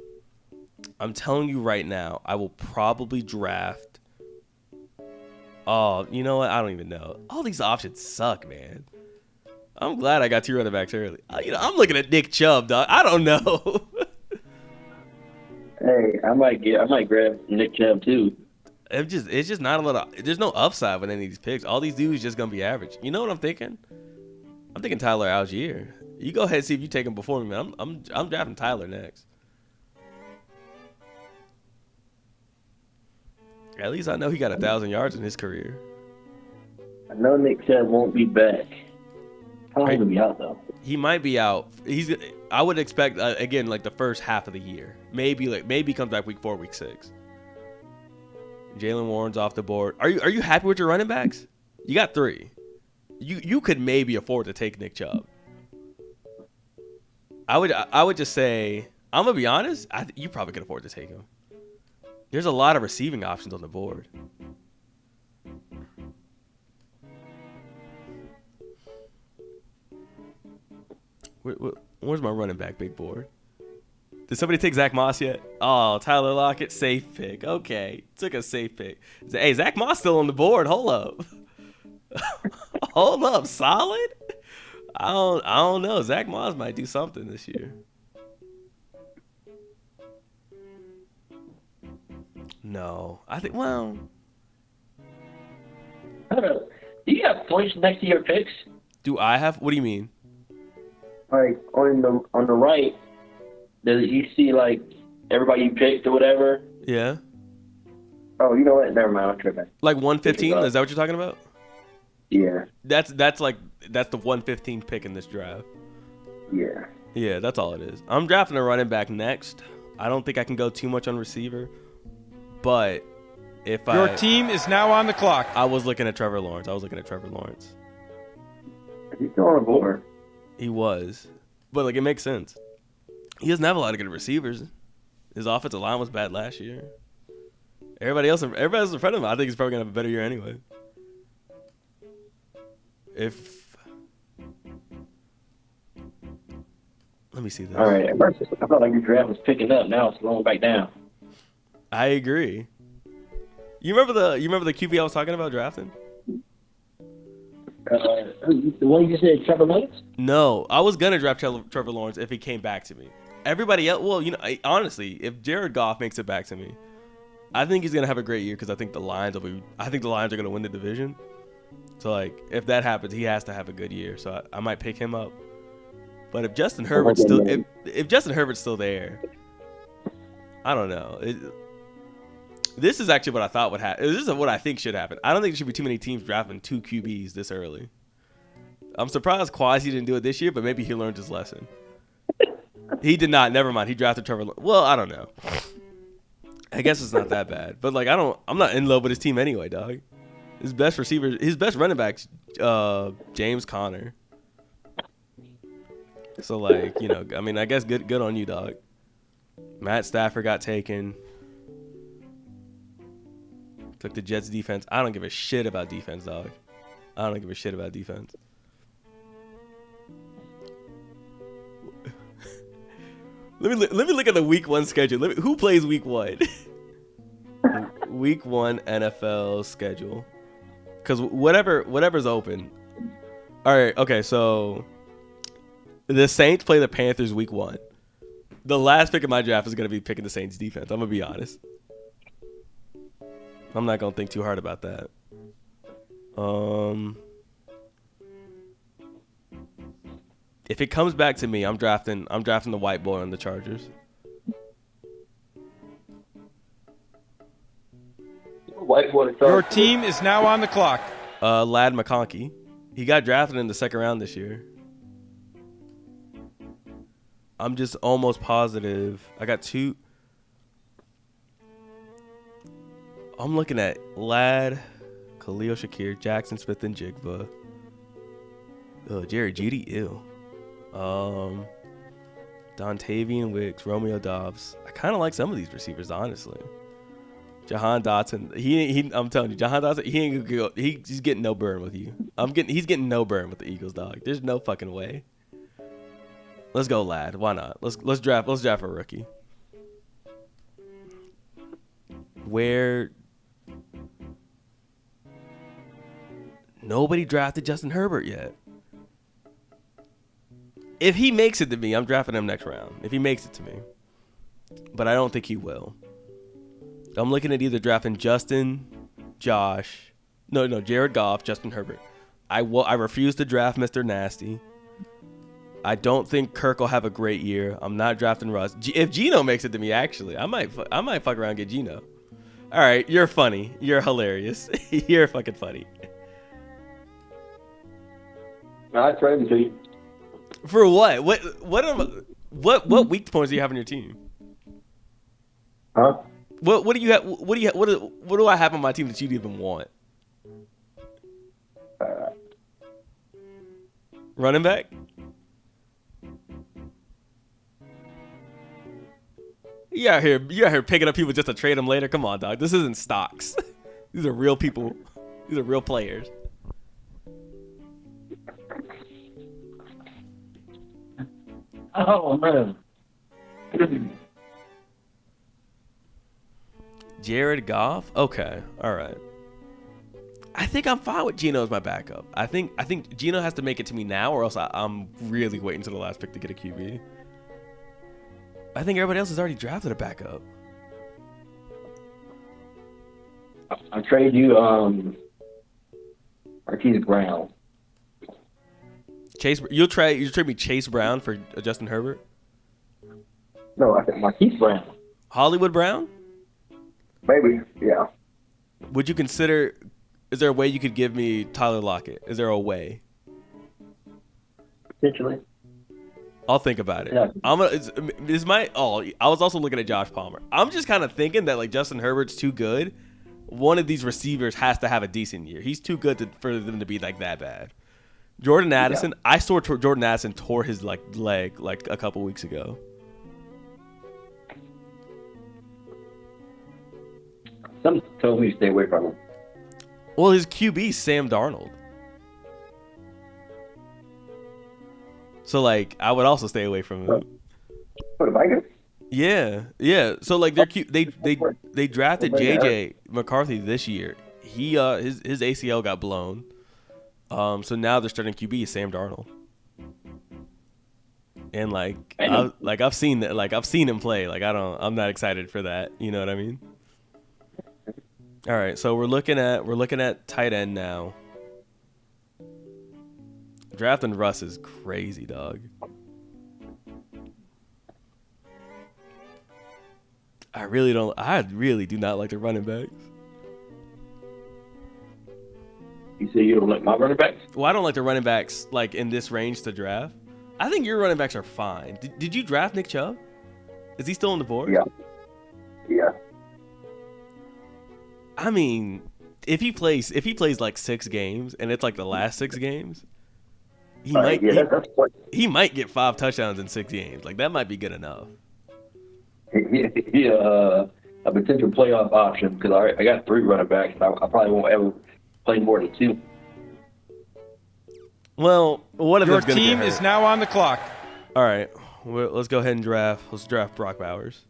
S1: I'm telling you right now, I will probably draft. Oh, you know what? I don't even know. All these options suck, man. I'm glad I got 2 running backs early. I'm looking at Nick Chubb, dog. I don't know.
S3: Hey, I might grab Nick Chubb too.
S1: It's just not a lot of. There's no upside with any of these picks. All these dudes just gonna be average. You know what I'm thinking? I'm thinking Tyler Algier. You go ahead and see if you take him before me, man. I'm drafting Tyler next. At least I know he got 1,000 yards in his career.
S3: I know Nick Chubb won't be back. How long will he be out though?
S1: He might be out. I would expect again like the first half of the year. Maybe he comes back week 4, week 6. Jalen Warren's off the board. Are you happy with your running backs? You got 3. You could maybe afford to take Nick Chubb. I would just say, I'm gonna be honest. You probably could afford to take him. There's a lot of receiving options on the board. Where's my running back big board? Did somebody take Zach Moss yet? Oh, Tyler Lockett, safe pick. Okay, took a safe pick. Hey, Zach Moss still on the board. Hold up. Hold up, solid? I don't know. Zach Moss might do something this year. No, I think. Well,
S3: I don't know. Do you have points next to your picks?
S1: Do I have? What do you mean?
S3: Like on the right, does you see like everybody you picked or whatever?
S1: Yeah.
S3: Oh, you know what? Never mind. I'll try back.
S1: Like 115? Is that what you're talking about?
S3: Yeah.
S1: That's the 115 pick in this draft.
S3: Yeah.
S1: Yeah, that's all it is. I'm drafting a running back next. I don't think I can go too much on receiver, but
S4: Your team is now on the clock.
S1: I was looking at Trevor Lawrence.
S3: He's still on the board.
S1: He was, but like it makes sense. He doesn't have a lot of good receivers. His offensive line was bad last year. Everybody else in front of him, I think he's probably gonna have a better year anyway. Let me see this.
S3: All right. At first, I felt like your draft was picking up. Now it's slowing back down.
S1: I agree. You remember the QB I was talking about drafting?
S3: The one you just said, Trevor Lawrence?
S1: No, I was gonna draft Trevor Lawrence if he came back to me. Everybody else, well, honestly, if Jared Goff makes it back to me, I think he's gonna have a great year because I think the Lions are gonna win the division. So like, if that happens, he has to have a good year. So I might pick him up. But if Justin Herbert's still there, I don't know. This is actually what I thought would happen. This is what I think should happen. I don't think there should be too many teams drafting 2 QBs this early. I'm surprised Kwasi didn't do it this year, but maybe he learned his lesson. He did not. Never mind. He drafted Trevor. Well, I don't know. I guess it's not that bad. But like, I'm not in love with his team anyway, dog. His best running back's James Conner. So like, I mean, I guess good on you, dog. Matt Stafford got taken. Took the Jets defense. I don't give a shit about defense, dog. I don't give a shit about defense. Let me look at the week 1 schedule. Who plays week 1? Week 1 NFL schedule. Because whatever's open. All right. Okay. So the Saints play the Panthers week 1. The last pick of my draft is gonna be picking the Saints defense. I'm gonna be honest. I'm not gonna think too hard about that. If it comes back to me, I'm drafting the white boy on the Chargers.
S4: Your team is now on the clock.
S1: Lad McConkey. He got drafted in the 2nd round this year. I'm just almost positive. I got 2. I'm looking at Lad, Khalil Shakir, Jackson Smith and Jigba. Oh, Jerry Jeudy, ew. Dontavian Wicks, Romeo Dobbs. I kind of like some of these receivers, honestly. Jahan Dotson. I'm telling you, Jahan Dotson. He ain't gonna go. He's getting no burn with you. He's getting no burn with the Eagles, dog. There's no fucking way. Let's go, lad. Why not? Let's draft a rookie. Where nobody drafted Justin Herbert yet. If he makes it to me, I'm drafting him next round. If he makes it to me. But I don't think he will. I'm looking at either drafting Justin, Josh. No, Jared Goff, Justin Herbert. I refuse to draft Mr. Nasty. I don't think Kirk will have a great year. I'm not drafting Russ. If Geno makes it to me, actually, I might fuck around and get Geno. All right, you're funny. You're hilarious. You're fucking funny.
S3: I trade him to you.
S1: For what? What weak points do you have on your team?
S3: Huh?
S1: What do you have? What do I have on my team that you'd even want? Running back? You out here picking up people just to trade them later? Come on, dog. This isn't stocks. These are real people. These are real players.
S3: Oh, man.
S1: Jared Goff? Okay. All right. I think I'm fine with Geno as my backup. I think Geno has to make it to me now, or else I'm really waiting to the last pick to get a QB. I think everybody else has already drafted a backup.
S3: I'll trade you Marquise Brown.
S1: Chase, you'll trade me Chase Brown for Justin Herbert?
S3: No, I said Marquise Brown.
S1: Hollywood Brown?
S3: Maybe, yeah.
S1: Would you consider? Is there a way you could give me Tyler Lockett? Is there a way?
S3: Potentially.
S1: I'll think about it.
S3: Yeah.
S1: I was also looking at Josh Palmer. I'm just kind of thinking that like Justin Herbert's too good. One of these receivers has to have a decent year. He's too good for them to be like that bad. Jordan Addison, yeah. I saw Jordan Addison tore his leg like a couple weeks ago.
S3: Some told me to stay away from him.
S1: Well, his QB is Sam Darnold. So like, I would also stay away from him.
S3: For the Vikings?
S1: Yeah. So like, they drafted JJ McCarthy this year. He his ACL got blown. So now they're starting QB Sam Darnold. And I've seen him play. I'm not excited for that. You know what I mean? All right, so we're looking at tight end now. Drafting Russ is crazy, dog. I really do not like the running backs.
S3: You say you don't like my running backs?
S1: Well, I don't like the running backs like in this range to draft. I think your running backs are fine. Did you draft Nick Chubb? Is he still on the board?
S3: Yeah.
S1: I mean, if he plays like 6 games and it's like the last 6 games, he might get 5 touchdowns in 6 games. Like that might be good enough.
S3: He a potential playoff option because I got 3 running backs. And I probably won't ever play more than 2.
S1: Well, one of
S4: your
S1: them's going to get hurt.
S4: team is now on the clock.
S1: All right, let's go ahead and draft. Let's draft Brock Bowers.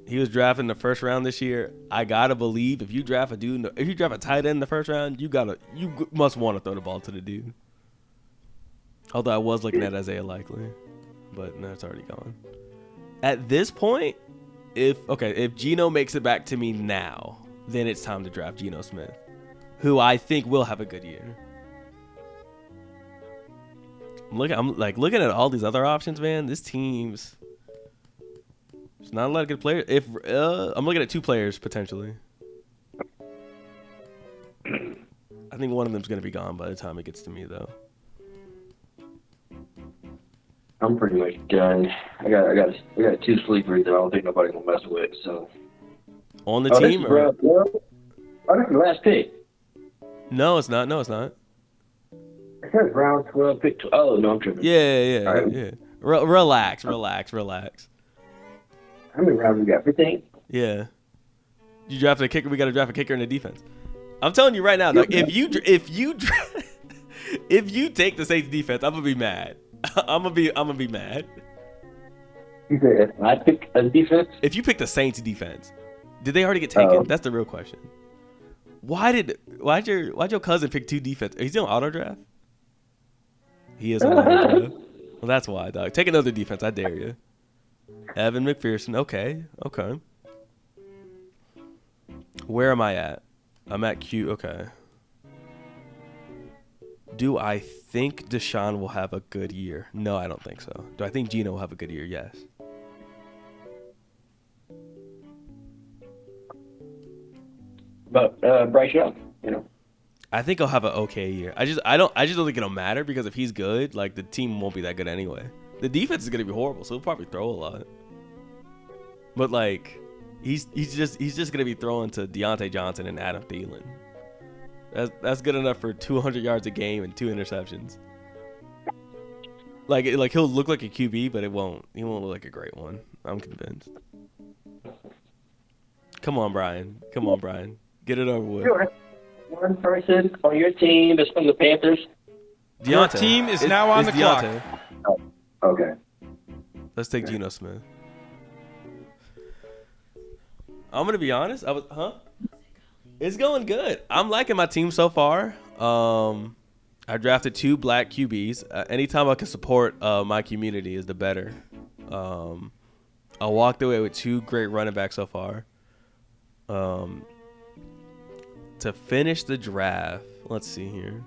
S1: He was drafted in the first round this year. I gotta believe if you draft a tight end in the first round, you must want to throw the ball to the dude. Although I was looking at Isaiah Likely, but no, it's already gone. At this point, if Geno makes it back to me now, then it's time to draft Geno Smith, who I think will have a good year. I'm looking at all these other options, man. This team's. There's not a lot of good players. I'm looking at 2 players potentially. I think one of them's gonna be gone by the time it gets to me, though.
S3: I'm pretty much done. I got 2 sleepers that I don't think nobody's gonna mess with. So.
S1: On the team,
S3: this is the last pick.
S1: No, it's not.
S3: It says round 12, pick 12. Oh no, I'm tripping.
S1: Yeah.
S3: Right.
S1: Yeah. Relax.
S3: How many rounds we got? 15?
S1: Yeah. You drafted a kicker. We got to draft a kicker in the defense. I'm telling you right now, dog, if you take the Saints defense, I'm gonna be mad. I'm gonna be mad.
S3: You said if I pick a defense?
S1: If you pick the Saints defense, did they already get taken? That's the real question. Why'd your cousin pick 2 defense? He's doing auto draft? He is on auto draft. Well, that's why, dog. Take another defense. I dare you. Evan McPherson. Okay. Where am I at? I'm at Q. Okay. Do I think Deshaun will have a good year? No, I don't think so. Do I think Geno will have a good year? Yes.
S3: But Bryce Young,
S1: I think he'll have an okay year. I just don't think it'll matter because if he's good, like the team won't be that good anyway. The defense is gonna be horrible, so he'll probably throw a lot. But like, he's just gonna be throwing to Deontay Johnson and Adam Thielen. That's good enough for 200 yards a game and 2 interceptions. Like he'll look like a QB, but he won't look like a great one. I'm convinced. Come on, Brian. Get it over with.
S3: Sure. One person on your team is from the Panthers.
S1: Deontay.
S4: Your team is now on the clock.
S3: Oh, okay.
S1: Let's take Geno Smith. I'm gonna be honest. It's going good. I'm liking my team so far. I drafted 2 black QBs. Anytime I can support my community is the better. I walked away with 2 great running backs so far. To finish the draft, let's see here.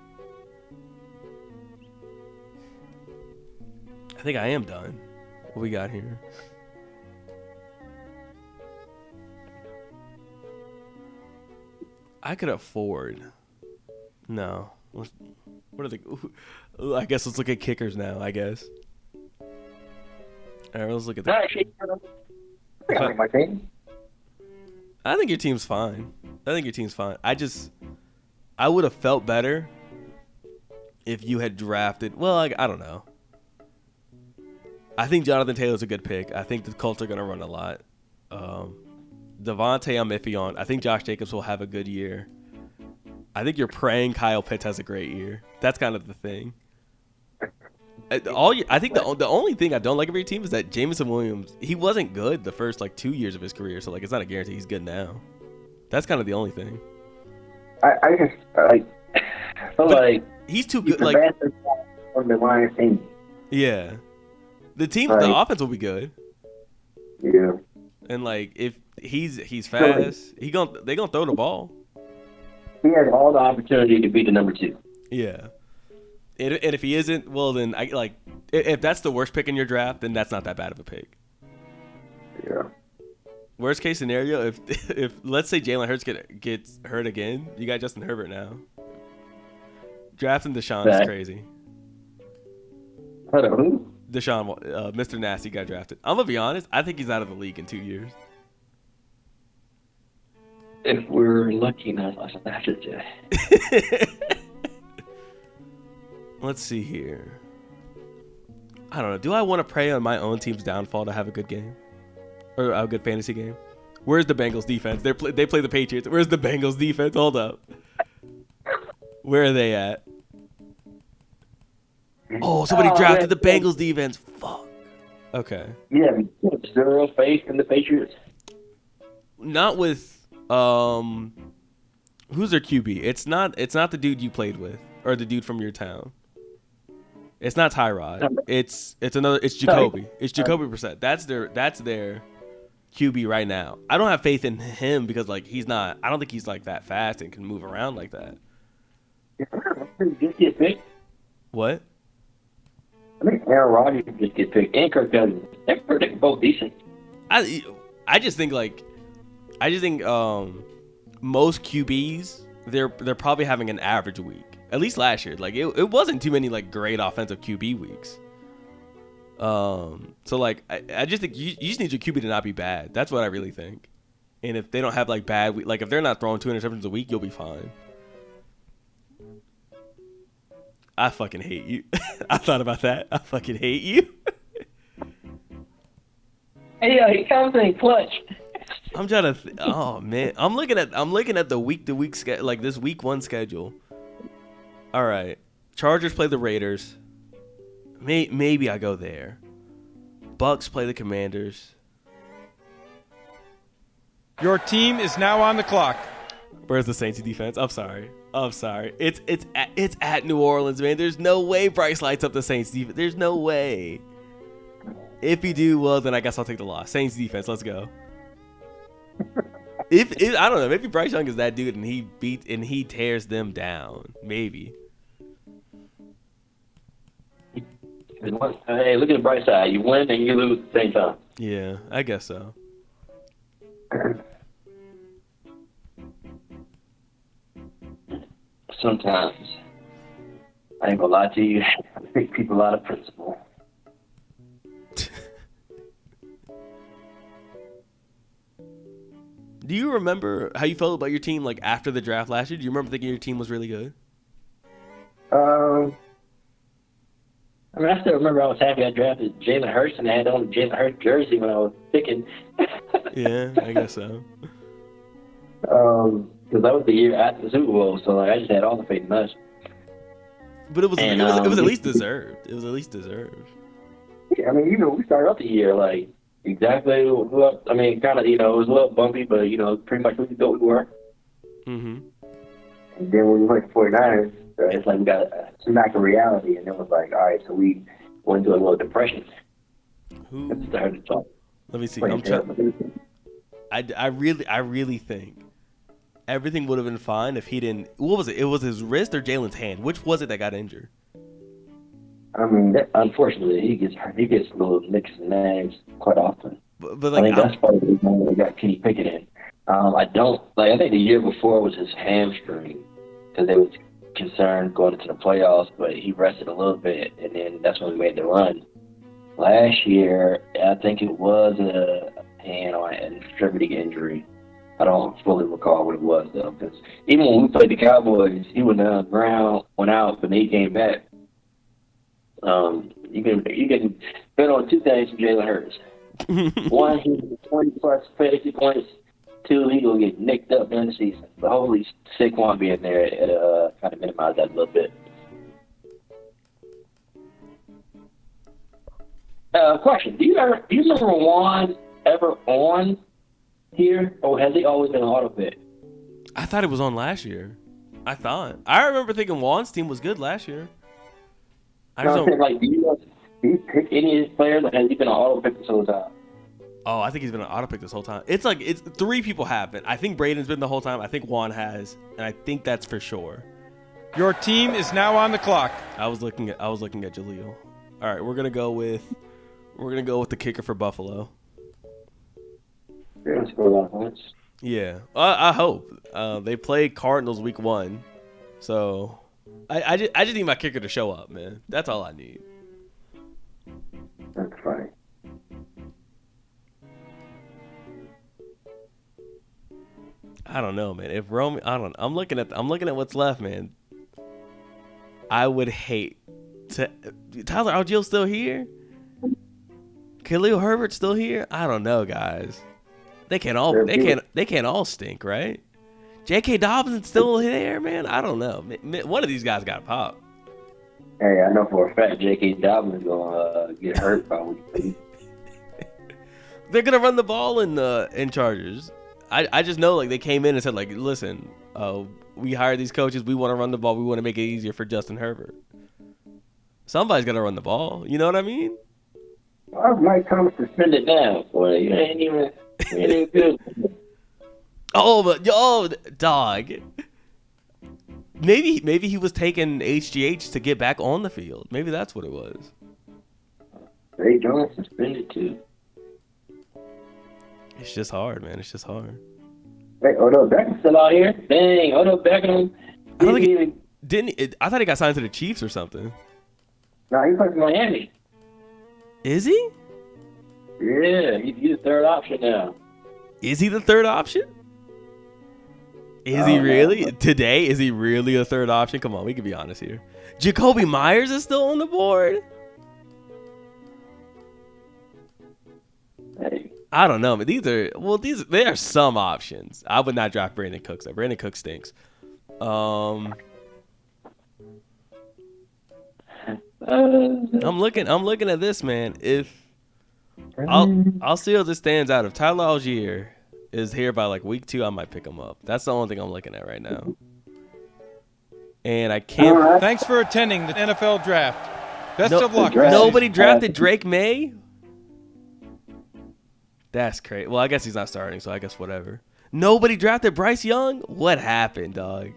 S1: I think I am done. What we got here? I could afford. No. What are the? I guess let's look at kickers now. I guess. All right, let's look at that.
S3: I like my team.
S1: I think your team's fine. I would have felt better if you had drafted. Well, I don't know. I think Jonathan Taylor's a good pick. I think the Colts are going to run a lot. Devontae, I'm iffy on. I think Josh Jacobs will have a good year. I think you're praying Kyle Pitts has a great year. That's kind of the thing. I think the only thing I don't like of your team is that Jameson Williams, he wasn't good the first 2 years of his career, so it's not a guarantee he's good now. That's kind of the only thing.
S3: I just feel like
S1: he's too good.
S3: On the Lions team.
S1: Yeah, the offense will be good.
S3: Yeah,
S1: and if he's fast, they gonna throw the ball.
S3: He has all the opportunity to be the number 2.
S1: Yeah. And if he isn't, well then if that's the worst pick in your draft, then that's not that bad of a pick.
S3: Yeah.
S1: Worst case scenario, if let's say Jalen Hurts gets hurt again, you got Justin Herbert now. Drafting Deshaun is crazy.
S3: Hold on, who?
S1: Deshaun, Mr. Nasty got drafted. I'm gonna be honest, I think he's out of the league in 2 years.
S3: If we're lucky enough, I should say.
S1: Let's see here. I don't know. Do I want to pray on my own team's downfall to have a good game? Or a good fantasy game? Where's the Bengals defense? They play the Patriots. Where's the Bengals defense? Hold up. Where are they at? Oh, somebody drafted the Bengals defense. Fuck. Okay.
S3: Yeah, zero faith in the Patriots.
S1: Not with who's their QB? It's not the dude you played with or the dude from your town. It's not Tyrod. It's Jacoby. It's Jacoby Brissett. That's their QB right now. I don't have faith in him because he's not. I don't think he's that fast and can move around like that.
S3: Just get picked.
S1: What?
S3: I think Aaron Rodgers just get picked and Kirk Cousins. They're both decent.
S1: I just think most QBs they're probably having an average week. At least last year, it wasn't too many great offensive QB weeks. So I just think you just need your QB to not be bad. That's what I really think. And if they don't have bad week, if they're not throwing 2 interceptions a week, you'll be fine. I fucking hate you. I thought about that. I fucking hate you.
S3: Hey, he comes in clutch.
S1: I'm trying to. Oh man, I'm looking at the week to week schedule, like this week 1 schedule. All right, Chargers play the Raiders. Maybe I go there. Bucks play the Commanders.
S4: Your team is now on the clock.
S1: Where's the Saints defense? I'm sorry. It's at New Orleans, man. There's no way Bryce lights up the Saints defense. There's no way. If you do, well, then I guess I'll take the loss. Saints defense, let's go. If I don't know, maybe Bryce Young is that dude and he tears them down. Maybe.
S3: Hey, look at the bright side. You win and you lose at the same time.
S1: Yeah, I guess so.
S3: Sometimes, I ain't gonna lie to you, I think people out of principle.
S1: Do you remember how you felt about your team like after the draft last year? Do you remember thinking your team was really good?
S3: I mean, I still remember I was happy I drafted Jalen Hurts and I had on the Jalen Hurts jersey when I was picking.
S1: Yeah, I guess so.
S3: Because that was the year after the Super Bowl, so like I just had all the faith in us.
S1: But it was at least deserved. It was at least deserved.
S3: Yeah, I mean, we started off the year like exactly. Well, I mean, kind of, it was a little bumpy, but pretty much what we thought we were.
S1: Mm-hmm.
S3: And then when we went to 49ers, it's like we got a smack of reality, and it was like, all right, so we went into a little depression.
S1: Who?
S3: Started to talk.
S1: Let me see. I really think everything would have been fine if he didn't. What was it? It was his wrist or Jalen's hand? Which was it that got injured?
S3: I mean, unfortunately, he gets little nicks and nags quite often.
S1: But
S3: I think that's probably the reason we got Kenny Pickett in. I think the year before was his hamstring because they was concerned going into the playoffs, but he rested a little bit, and then that's when we made the run. Last year, I think it was a hand or an extremity injury. I don't fully recall what it was, though, because even when we played the Cowboys, he went down the ground, went out, but then he came back. You can bet on two things from Jalen Hurts. One, he has 20-plus fantasy points. Two, he will get nicked up during the season. But hopefully Saquon being there kind of minimize that a little bit. Question: Do you remember Juan ever on here, or has he always been an auto pick?
S1: I thought it was on last year. I remember thinking Juan's team was good last year.
S3: Do you pick any of his players, or has he been an auto pick this whole time?
S1: Oh, I think he's been an auto pick this whole time. It's three people have been. I think Braden's been the whole time. I think Juan has, and I think that's for sure.
S4: Your team is now on the clock.
S1: I was looking at Jaleel. All right, we're gonna go with the kicker for Buffalo.
S3: They're gonna score a lot of points.
S1: Yeah, I hope. They play Cardinals week 1, so I just need my kicker to show up, man. That's all I need.
S3: That's funny.
S1: I don't know, man. If Rome, I'm looking at what's left, man. I would hate to. Tyler Allgeil's still here. Khalil Herbert's still here. I don't know, guys. They can't all stink, right? J.K. Dobbins still there, man. I don't know. One of these guys got pop.
S3: Hey, I know for a fact J.K. Dobbins is gonna get hurt probably.
S1: They're gonna run the ball in Chargers. I just know, like, they came in and said, like, listen, we hired these coaches. We want to run the ball. We want to make it easier for Justin Herbert. Somebody's got to run the ball. You know what I mean?
S3: Well, Mike Thomas suspended now, boy. You ain't even good.
S1: Dog. Maybe he was taking HGH to get back on the field. Maybe that's what it was.
S3: Ray Jones suspended, too.
S1: It's just hard, man. It's just hard.
S3: Hey, Odell Beckham's still out here. Dang, Odell Beckham.
S1: I thought he got signed to the Chiefs or something.
S3: No, he plays in Miami.
S1: Is he?
S3: Yeah, he's the third option now.
S1: Is he the third option? Is he really?
S3: Man.
S1: Today, is he really a third option? Come on, we can be honest here. Jacoby Myers is still on the board?
S3: Hey,
S1: I don't know. But they are some options. I would not draft Brandon Cooks. Though. Brandon Cooks stinks. I'm looking at this, man. If I'll see how this stands out. If Tyler Algier is here by like week 2, I might pick him up. That's the only thing I'm looking at right now. And I can't.
S4: Thanks for attending the NFL draft. Best of luck.
S1: Nobody drafted Drake May? That's crazy. Well, I guess he's not starting, so I guess whatever. Nobody drafted Bryce Young? What happened, dog?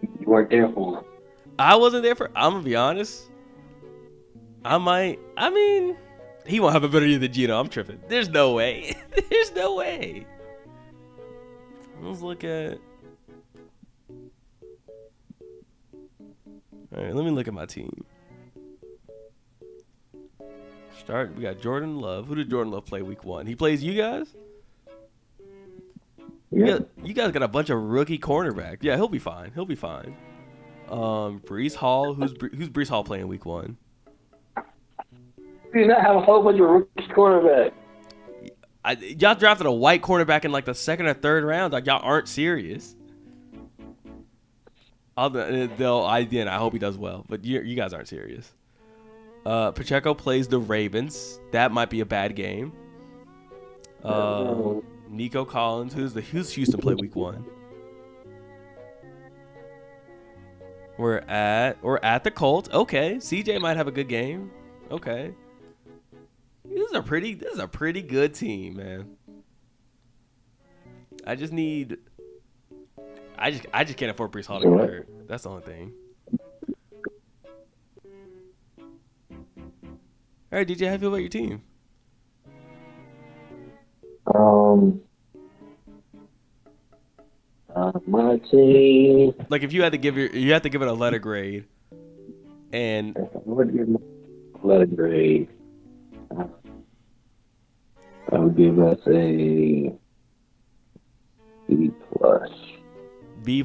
S3: You weren't there for him.
S1: I wasn't there for. I'm gonna be honest. I mean, he won't have a better year than Gino. I'm tripping. There's no way. There's no way. Let's look at. All right, let me look at my team. We got Jordan Love. Who did Jordan Love play week 1? He plays you guys?
S3: Yeah.
S1: You guys got a bunch of rookie cornerbacks. Yeah, he'll be fine. Breece Hall. Who's Breece Hall playing week 1?
S3: You not have a whole bunch of rookie cornerbacks.
S1: Y'all drafted a white cornerback in like the 2nd or 3rd round. Like y'all aren't serious. I hope he does well, but you guys aren't serious. Pacheco plays the Ravens. That might be a bad game. Nico Collins, who's Houston play week 1? We're at the Colts. Okay, CJ might have a good game. Okay, this is a pretty good team, man. I just can't afford Breece Hall to get hurt. That's the only thing. All right, DJ, how do you feel about your team?
S3: My team.
S1: Like, if you had to give it a letter grade, and
S3: I would give it a letter grade. I would give us a B+.
S1: B+.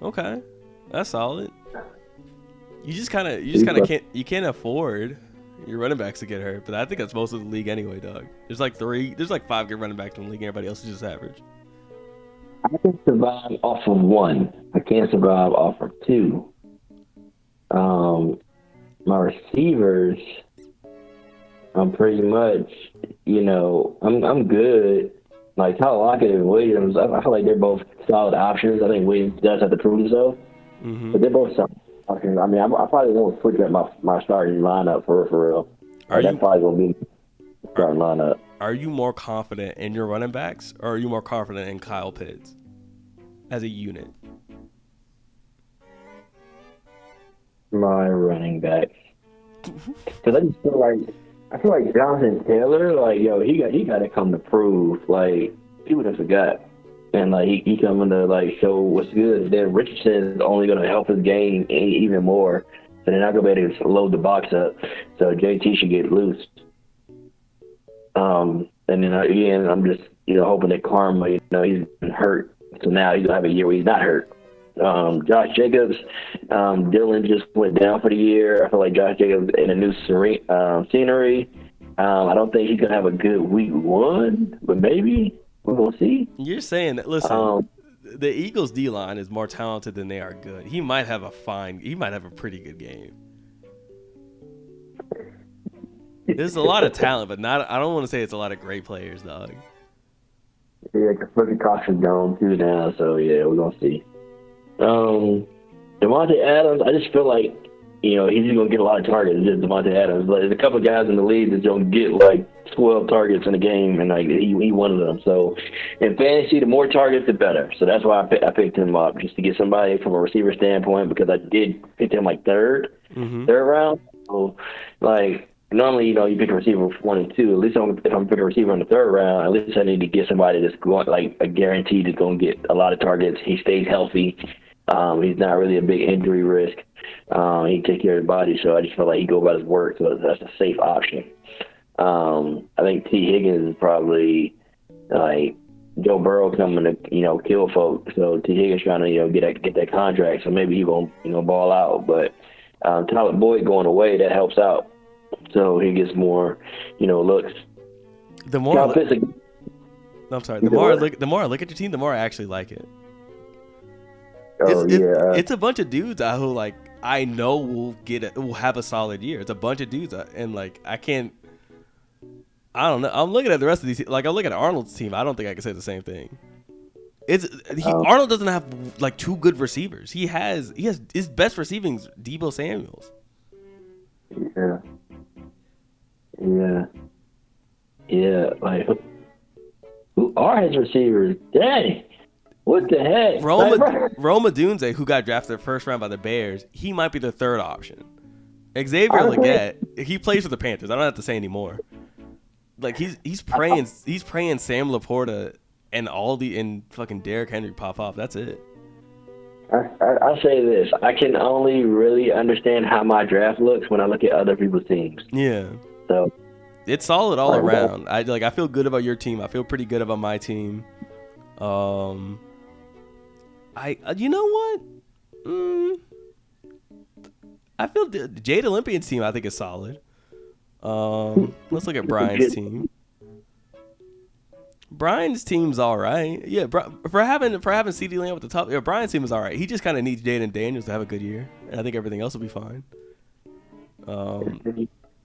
S1: Okay, that's solid. You just kind of can't afford your running backs to get hurt, but I think that's most of the league anyway, dog. There's like 5 good running backs in the league, and everybody else is just average.
S3: I can survive off of 1. I can't survive off of 2. My receivers, I'm pretty much, I'm good. Like Tyler Lockett and Williams, I feel like they're both solid options. I think Williams does have to prove himself, but they're both solid options. I mean, I probably won't switch up my starting lineup for real. That's probably gonna be the starting lineup.
S1: Are you more confident in your running backs, or are you more confident in Kyle Pitts as a unit?
S3: My running backs, because I feel like Jonathan Taylor, like he got to come to prove. Like people just forgot, and like he coming to like show what's good. Then Richardson is only going to help his game even more. So they're not going to be able to load the box up. So JT should get loose. And then again, I'm just hoping that Karma, he's been hurt, so now he's gonna have a year where he's not hurt. Josh Jacobs, Dylan just went down for the year. I feel like Josh Jacobs in a new scenery. I don't think he's gonna have a good week 1, but maybe we're gonna see.
S1: You're saying that? Listen, the Eagles' D-line is more talented than they are good. He might have a pretty good game. There's a lot of talent, but I don't want to say it's a lot of great players, dog.
S3: Yeah, because Caution's gone too now, so yeah, we're gonna see. Devontae Adams, I just feel like he's just gonna get a lot of targets. Just Devontae Adams, but there's a couple of guys in the league that don't get like 12 targets in a game, and like he one of them. So in fantasy, the more targets, the better. So that's why I picked him up, just to get somebody from a receiver standpoint, because I did pick him like third round. So like. Normally, you pick a receiver 1 and 2. At least if I'm picking a receiver in the 3rd round, at least I need to get somebody that's going, like a guaranteed is going to get a lot of targets. He stays healthy. He's not really a big injury risk. He takes care of his body, so I just feel like he go about his work. So that's a safe option. I think T. Higgins is probably like Joe Burrow coming to kill folks. So T. Higgins trying to get that contract. So maybe he won't ball out. But Tyler Boyd going away, that helps out. so he gets more, looks.
S1: The more
S3: Now,
S1: I'm sorry. The more I look at your team, the more I actually like it.
S3: Oh yeah,
S1: It's a bunch of dudes who like I know will have a solid year. It's a bunch of dudes, and like I don't know. I'm looking at the rest of these. Like I'm looking at Arnold's team. I don't think I can say the same thing. Arnold doesn't have like two good receivers. He has his best receiving's Deebo Samuels.
S3: Yeah. Like who are his receivers? Dang. What the heck?
S1: Roma Dunze, who got drafted first round by the Bears, he might be the third option. Xavier Legette, he plays for the Panthers. I don't have to say anymore. Like he's praying Sam Laporta and fucking Derrick Henry pop off. That's it.
S3: I say this. I can only really understand how my draft looks when I look at other people's teams.
S1: Yeah.
S3: So
S1: it's solid all around. I feel good about your team. I feel pretty good about my team. You know what? I feel Jade Olympian's team I think is solid. Let's look at Brian's team. Brian's team's all right. Yeah, for having CeeDee Lamb at the top, yeah, Brian's team is all right. He just kind of needs Jaden Daniels to have a good year, and I think everything else will be fine.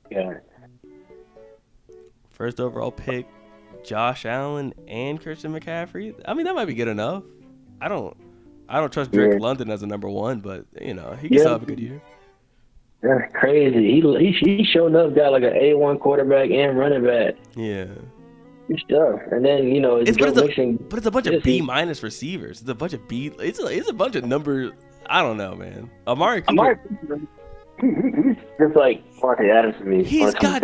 S3: Yeah.
S1: First overall pick, Josh Allen and Christian McCaffrey. I mean, that might be good enough. I don't trust Drake London as a number one, but he can still have a good year.
S3: That's crazy. He showing up, got like an A1 quarterback and running back.
S1: Yeah.
S3: Good stuff. And then
S1: it's a bunch of B minus receivers. It's a bunch of B. It's a bunch of numbers. I don't know, man. Amari Cooper.
S3: He's just like Marcus Adams to me.
S1: He's got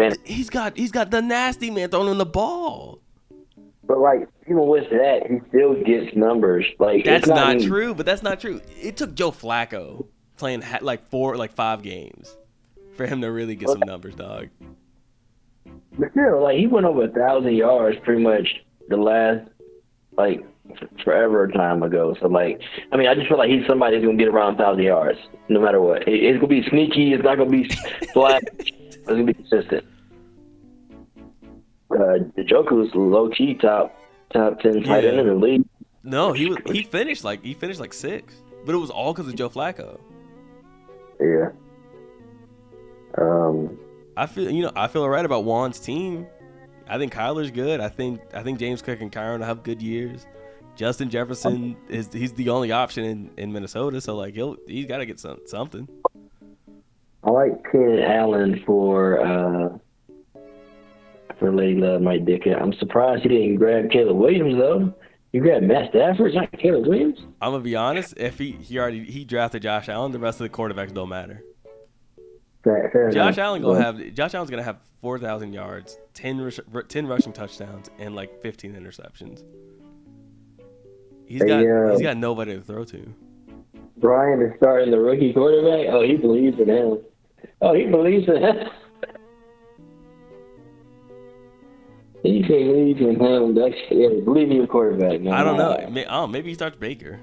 S1: the nasty man throwing him the ball.
S3: But like even with that, he still gets numbers. Like
S1: that's not true. But that's not true. It took Joe Flacco playing like 5 games for him to really get some numbers, dog.
S3: But still, like he went over 1,000 yards pretty much the last forever time ago. So like, I mean, I just feel like he's somebody that's gonna get around 1,000 yards no matter what. It's gonna be sneaky. It's not gonna be flat. It's gonna be consistent. The Joker was low key top 10 tight end in the league.
S1: No, he finished like 6th, but it was all because of Joe Flacco.
S3: Yeah.
S1: I feel right about Juan's team. I think Kyler's good. I think James Cook and Kyron will have good years. Justin Jefferson he's the only option in Minnesota, so like he's got to get something.
S3: I like Keenan Allen for Lady Love Mike Dickett. I'm surprised he didn't grab Caleb Williams though. You grabbed Matt Stafford, not Caleb Williams. I'm
S1: gonna be honest. If he drafted Josh Allen, the rest of the quarterbacks don't matter.
S3: Fair
S1: Josh Allen's gonna have 4,000 yards, 10 rushing touchdowns, and like 15 interceptions. He's got nobody to throw to.
S3: Brian is starting the rookie quarterback. Oh, he believes in him. He believes in him. Believe in your quarterback, man.
S1: I don't know. Maybe he starts Baker.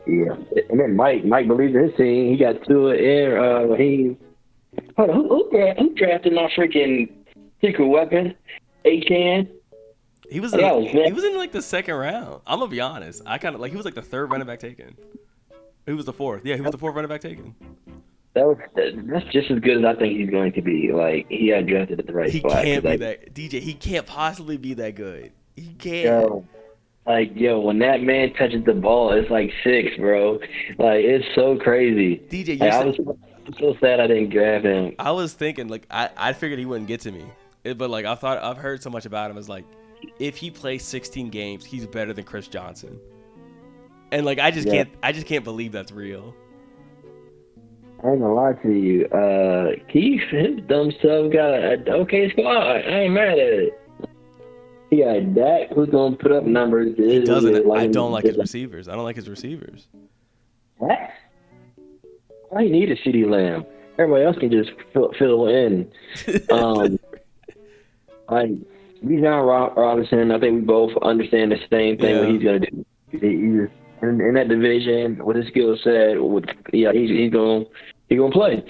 S3: Yeah. And then Mike believes in his team. He got Tua and Raheem. Hold on, who drafted my freaking secret weapon? Achan.
S1: He was in like the second round. I'm gonna be honest. I kind of like he was like the third running back taken. He was the fourth. Yeah, he was the fourth running back taken.
S3: That's just as good as I think he's going to be. Like he got drafted at the right spot.
S1: He can't be that DJ. He can't possibly be that good. He can't.
S3: When that man touches the ball, it's like 6, bro. Like it's so crazy.
S1: DJ,
S3: I'm so sad I didn't grab him.
S1: I was thinking like I figured he wouldn't get to me, but like I've heard so much about him. It's like if he plays 16 games, he's better than Chris Johnson. And like I just can't believe that's real.
S3: I ain't gonna lie to you. Keith, his dumb stuff got an okay squad. I ain't mad at it. He got Dak, who's gonna put up numbers.
S1: He doesn't. I don't like his receivers.
S3: What? Why you need a CeeDee Lamb? Everybody else can just fill in. Bijan Robinson, I think we both understand the same thing what he's gonna do. in that division with his skill set. He's gonna play.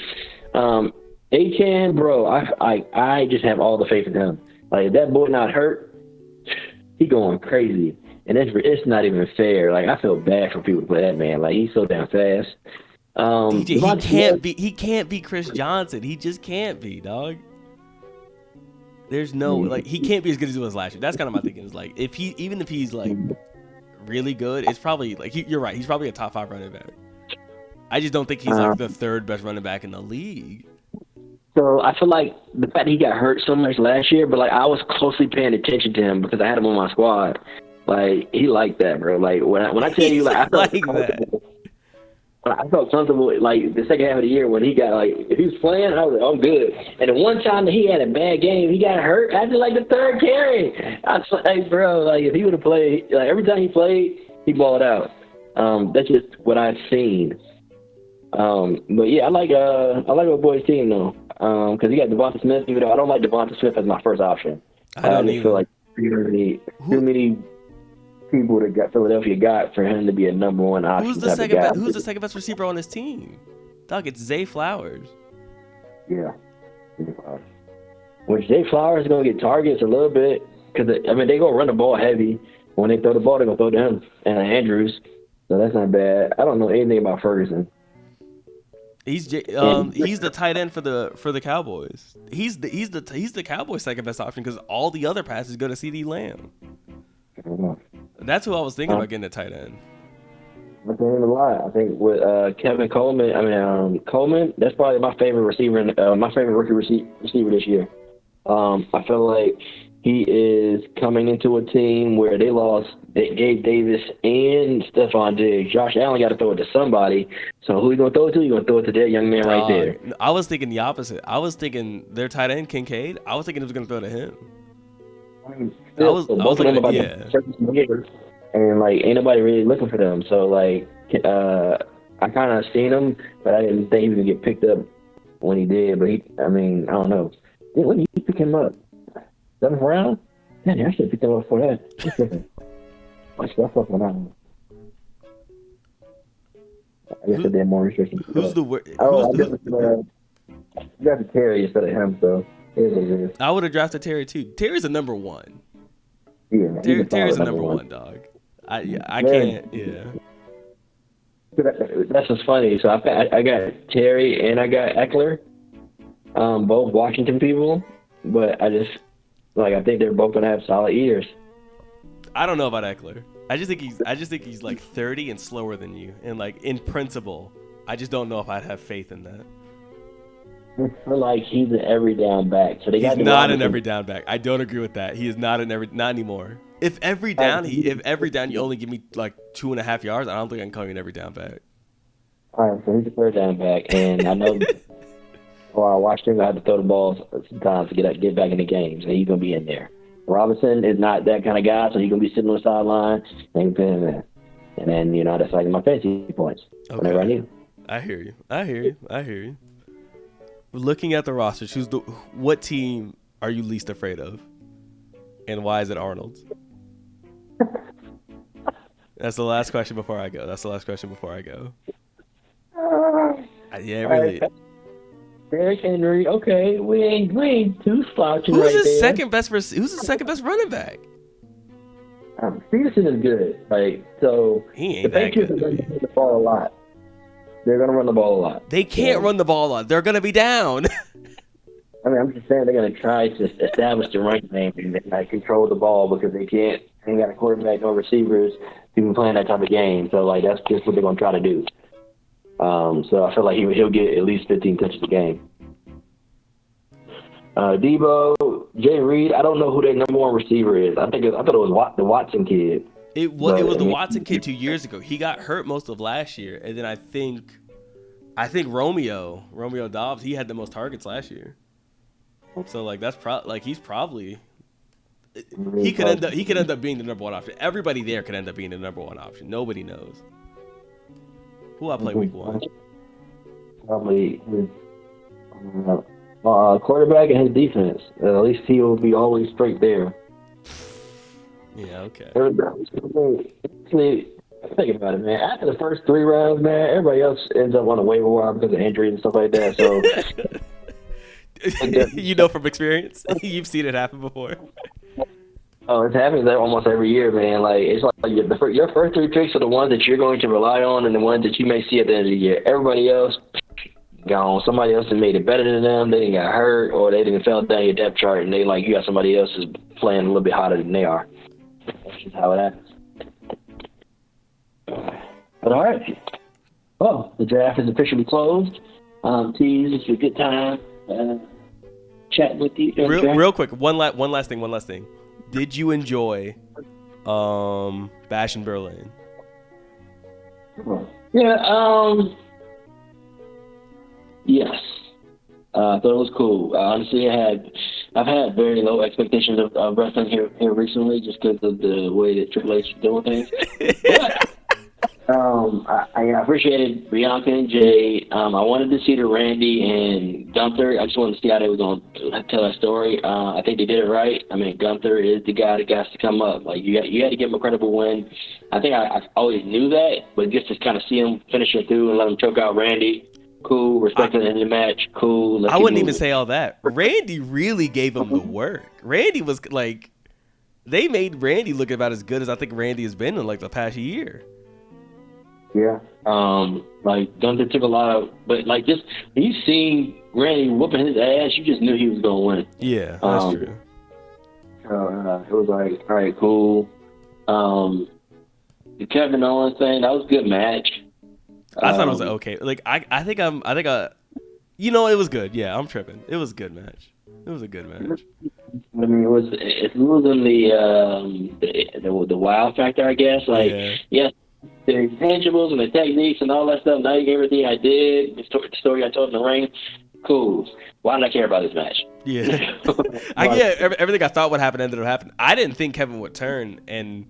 S3: A-Chan, bro, I just have all the faith in him. Like, if that boy not hurt, he going crazy. And it's not even fair. Like, I feel bad for people to play that man. Like, he's so damn fast.
S1: DJ, he can't be Chris Johnson. He just can't be, dog. There's no, like, he can't be as good as he was last year. That's kind of my thinking. Is like, even if he's like really good, it's probably like you're right. He's probably a top 5 running back. I just don't think he's like the 3rd best running back in the league.
S3: So I feel like the fact that he got hurt so much last year, but like I was closely paying attention to him because I had him on my squad. Like, he liked that, bro. Like, when I tell you, like, I felt
S1: like that.
S3: I felt comfortable, like, the second half of the year when he got, like, if he was playing, I was like, I'm good. And the one time that he had a bad game, he got hurt after, like, the 3rd carry. I was like, bro, like, if he would have played, like, every time he played, he balled out. That's just what I've seen. But, yeah, I like our boy's team, though, because he got Devonta Smith, even though I don't like Devonta Smith as my first option.
S1: I don't
S3: just feel like too many people that got Philadelphia got for him to be a number 1 option.
S1: Who's the second best receiver on his team? Dog, it's Zay Flowers.
S3: Yeah. Which Zay Flowers is going to get targets a little bit because, I mean, they going to run the ball heavy. When they throw the ball, they're going to throw to him and Andrews. So that's not bad. I don't know anything about Ferguson.
S1: He's the tight end for the Cowboys. He's the Cowboys' second best option because all the other passes go to CD Lamb. That's who I was thinking about getting a tight end.
S3: I think a lot. I think with Kevin Coleman, Coleman, that's probably my favorite receiver, my favorite rookie receiver this year. I feel like he is coming into a team where they lost Gabe Davis and Stephon Diggs. Josh Allen got to throw it to somebody. So who you going to throw it to? You're going to throw it to that young man right there.
S1: I was thinking the opposite. I was thinking their tight end, Kincaid, I was thinking he was going to throw to him. I was looking about
S3: and like ain't nobody really looking for them. So like I kind of seen him, but I didn't think he was gonna get picked up when he did. But I don't know. When did you pick him up? 7th round? Man, I should have picked him up for that. What's that fucking on? I guess I did more research.
S1: Who's the worst?
S3: You got to Terry instead of him, so.
S1: I would have drafted Terry too. Terry's a number 1.
S3: Yeah,
S1: Terry's a number 1 dog. I can't. Yeah.
S3: That's what's funny. So I got Terry and I got Eckler, both Washington people, but I think they're both gonna have solid years.
S1: I don't know about Eckler. I just think he's like 30 and slower than you, and like in principle, I just don't know if I'd have faith in that.
S3: I feel like he's an every down back. So
S1: he's not an every down back. I don't agree with that. He is not not anymore. If every down you only give me like 2.5 yards, I don't think I can call you an every down back.
S3: All right, so he's a 3rd down back, and I know. I watched him. I had to throw the balls sometimes to get back in the games, and he's gonna be in there. Robinson is not that kind of guy, so he's gonna be sitting on the sideline and put him in. And then that's like my fantasy points. Okay. Whenever I need.
S1: I hear you. Looking at the rosters, what team are you least afraid of, and why is it Arnold's? That's the last question before I go. Yeah, really.
S3: Derrick Henry. Okay, we ain't too slouchy right there.
S1: Who's his second best running back?
S3: Stevenson is good. Like, so
S1: he ain't that good.
S3: The Patriots are going to run the ball a lot. They're going to run the ball a lot.
S1: They can't run the ball a lot. They're going to be down.
S3: I mean, I'm just saying they're going to try to establish the run game and control the ball because they ain't got a quarterback, no receivers, people playing that type of game. So, like, that's just what they're going to try to do. So I feel like he'll get at least 15 touches a game. Debo, Jay Reed, I don't know who their number 1 receiver is. I thought it was the Watson kid.
S1: It was the Watson kid 2 years ago. He got hurt most of last year, and then I think Romeo Dobbs, he had the most targets last year. So like that's he's probably he could end up being the number 1 option. Everybody there could end up being the number 1 option. Nobody knows. Who I play week 1?
S3: Probably his quarterback and his defense. At least he will be always straight there.
S1: Yeah, okay.
S3: think about it, man. After the first 3 rounds, man, everybody else ends up on the waiver wire because of injuries and stuff like that. So,
S1: You know from experience, you've seen it happen before.
S3: oh, it's happening almost every year, man. Like it's like your first 3 picks are the ones that you're going to rely on, and the ones that you may see at the end of the year. Everybody else gone. Somebody else has made it better than them. They didn't got hurt, or they didn't fell down your depth chart, and they like you got somebody else who's playing a little bit hotter than they are. That's just how it happens. But all right. Well, the draft is officially closed. Tease, it's a good time chatting with you.
S1: Real quick, one last thing. Did you enjoy Bash in Berlin?
S3: Yeah. Yes. I thought it was cool. Honestly, I've had very low expectations of wrestling here recently, just because of the way that Triple H is doing things. But I appreciated Bianca and Jay. I wanted to see the Randy and Gunther. I just wanted to see how they were going to tell that story. I think they did it right. I mean, Gunther is the guy that got to come up. Like you had to give him a credible win. I think I always knew that, but just to kind of see him finish it through and let him choke out Randy. Cool, respecting the match. Cool.
S1: I wouldn't even say all that. Randy really gave him the work. Randy was like, they made Randy look about as good as I think Randy has been in like the past year.
S3: Yeah. Like Gunther took a lot of, but like just when you see Randy whooping his ass, you just knew he was gonna win.
S1: Yeah, that's true.
S3: It was like, all right, cool. The Kevin Owens thing, that was a good match.
S1: I thought it was okay. Like I think it was good. Yeah, I'm tripping. It was a good match. It was a good match.
S3: I mean, it was losing the wow factor, I guess. Like, yes, the intangibles and the techniques and all that stuff. Now you get everything I did, the story I told in the ring. Cool. Why did I care about this match?
S1: Yeah, everything I thought would happen ended up happening. I didn't think Kevin would turn, and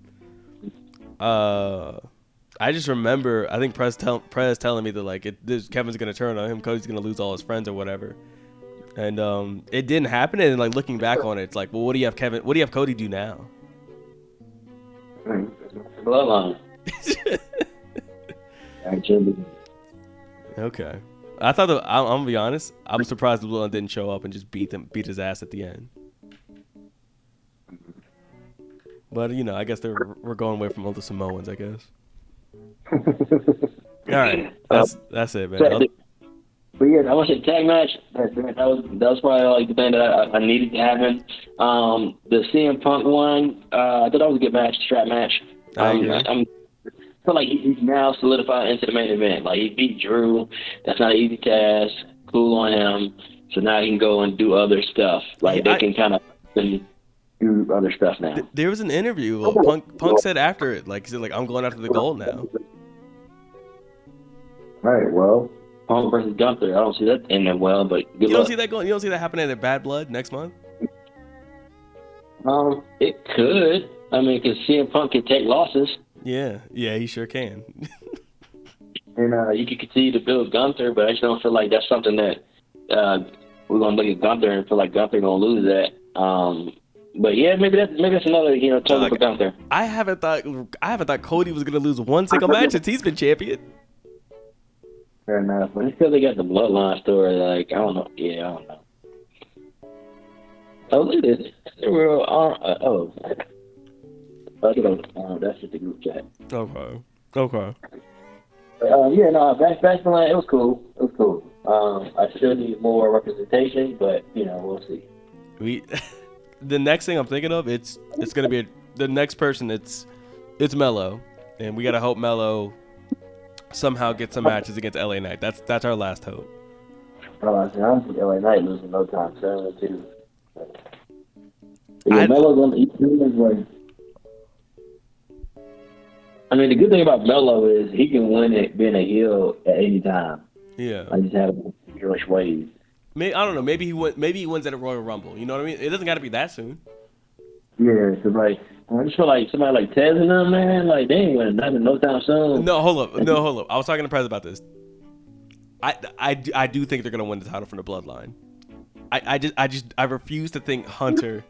S1: I just remember, I think Prez telling me that like Kevin's gonna turn on him, Cody's gonna lose all his friends or whatever, and it didn't happen. And like looking back on it, it's like, well, what do you have Cody do now?
S3: Bloodline.
S1: Okay, I thought I'm gonna be honest. I'm surprised the Bloodline didn't show up and just beat his ass at the end. But I guess we're going away from all the Samoans, I guess. All right, that's it, man.
S3: But yeah, I watched the tag match. That was probably like the thing that I needed to happen. The CM Punk one, I thought that was a good match, strap match.
S1: I agree.
S3: I feel like he's now solidified into the main event. Like he beat Drew. That's not an easy task. Cool on him. So now he can go and do other stuff. Like they can kind of do other stuff now.
S1: There was an interview. Punk said after it, like he said, like I'm going after the gold now.
S3: All right. Well, Punk versus Gunther. I don't see that ending well, but good luck.
S1: You don't see that going. You don't see that happening at Bad Blood next month.
S3: It could. I mean, because CM Punk can take losses.
S1: Yeah, he sure can.
S3: And you can continue to build Gunther, but I just don't feel like that's something that we're gonna look at Gunther and feel like Gunther gonna lose that. But yeah, maybe that's another total for Gunther.
S1: I haven't thought Cody was gonna lose one single match since he's been champion.
S3: Fair enough, but because they got the bloodline story, like I don't know. Yeah, I don't know. Oh, look at this. That's just a group chat.
S1: Okay.
S3: Yeah, no, Bachelorland, it was cool. I still need more representation, but we'll see.
S1: The next thing I'm thinking of, it's gonna be the next person. It's Melo, and we gotta hope Melo somehow gets some matches against LA Knight. That's our last hope.
S3: I don't think LA Knight losing no time soon too. Yeah, Melo's on the way. I mean, the good thing about Melo is he can win it being a heel at any time.
S1: Yeah.
S3: I just have Jewish ways.
S1: I don't know. Maybe he wins at a Royal Rumble. You know what I mean? It doesn't got to be that soon.
S3: Yeah, so like I just feel like somebody like Tez and them, man, like they ain't winning nothing no time soon.
S1: No, hold up. I was talking to Prez about this. I do think they're gonna win the title from the Bloodline. I refuse to think Hunter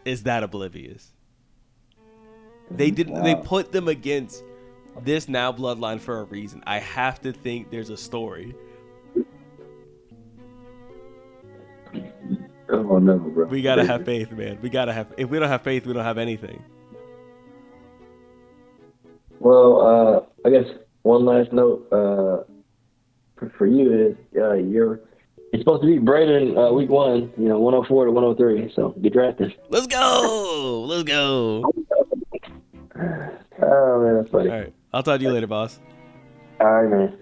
S1: is that oblivious. They put them against this now bloodline for a reason. I have to think there's a story.
S3: Oh no, bro.
S1: We gotta have faith, man. We gotta have. If we don't have faith, we don't have anything.
S3: Well, I guess one last note for you is it's supposed to be Braden week 1. 104 to 103. So get drafted.
S1: Let's go. Let's go.
S3: Oh man, that's funny.
S1: All right. I'll talk to you later, boss.
S3: All right, man.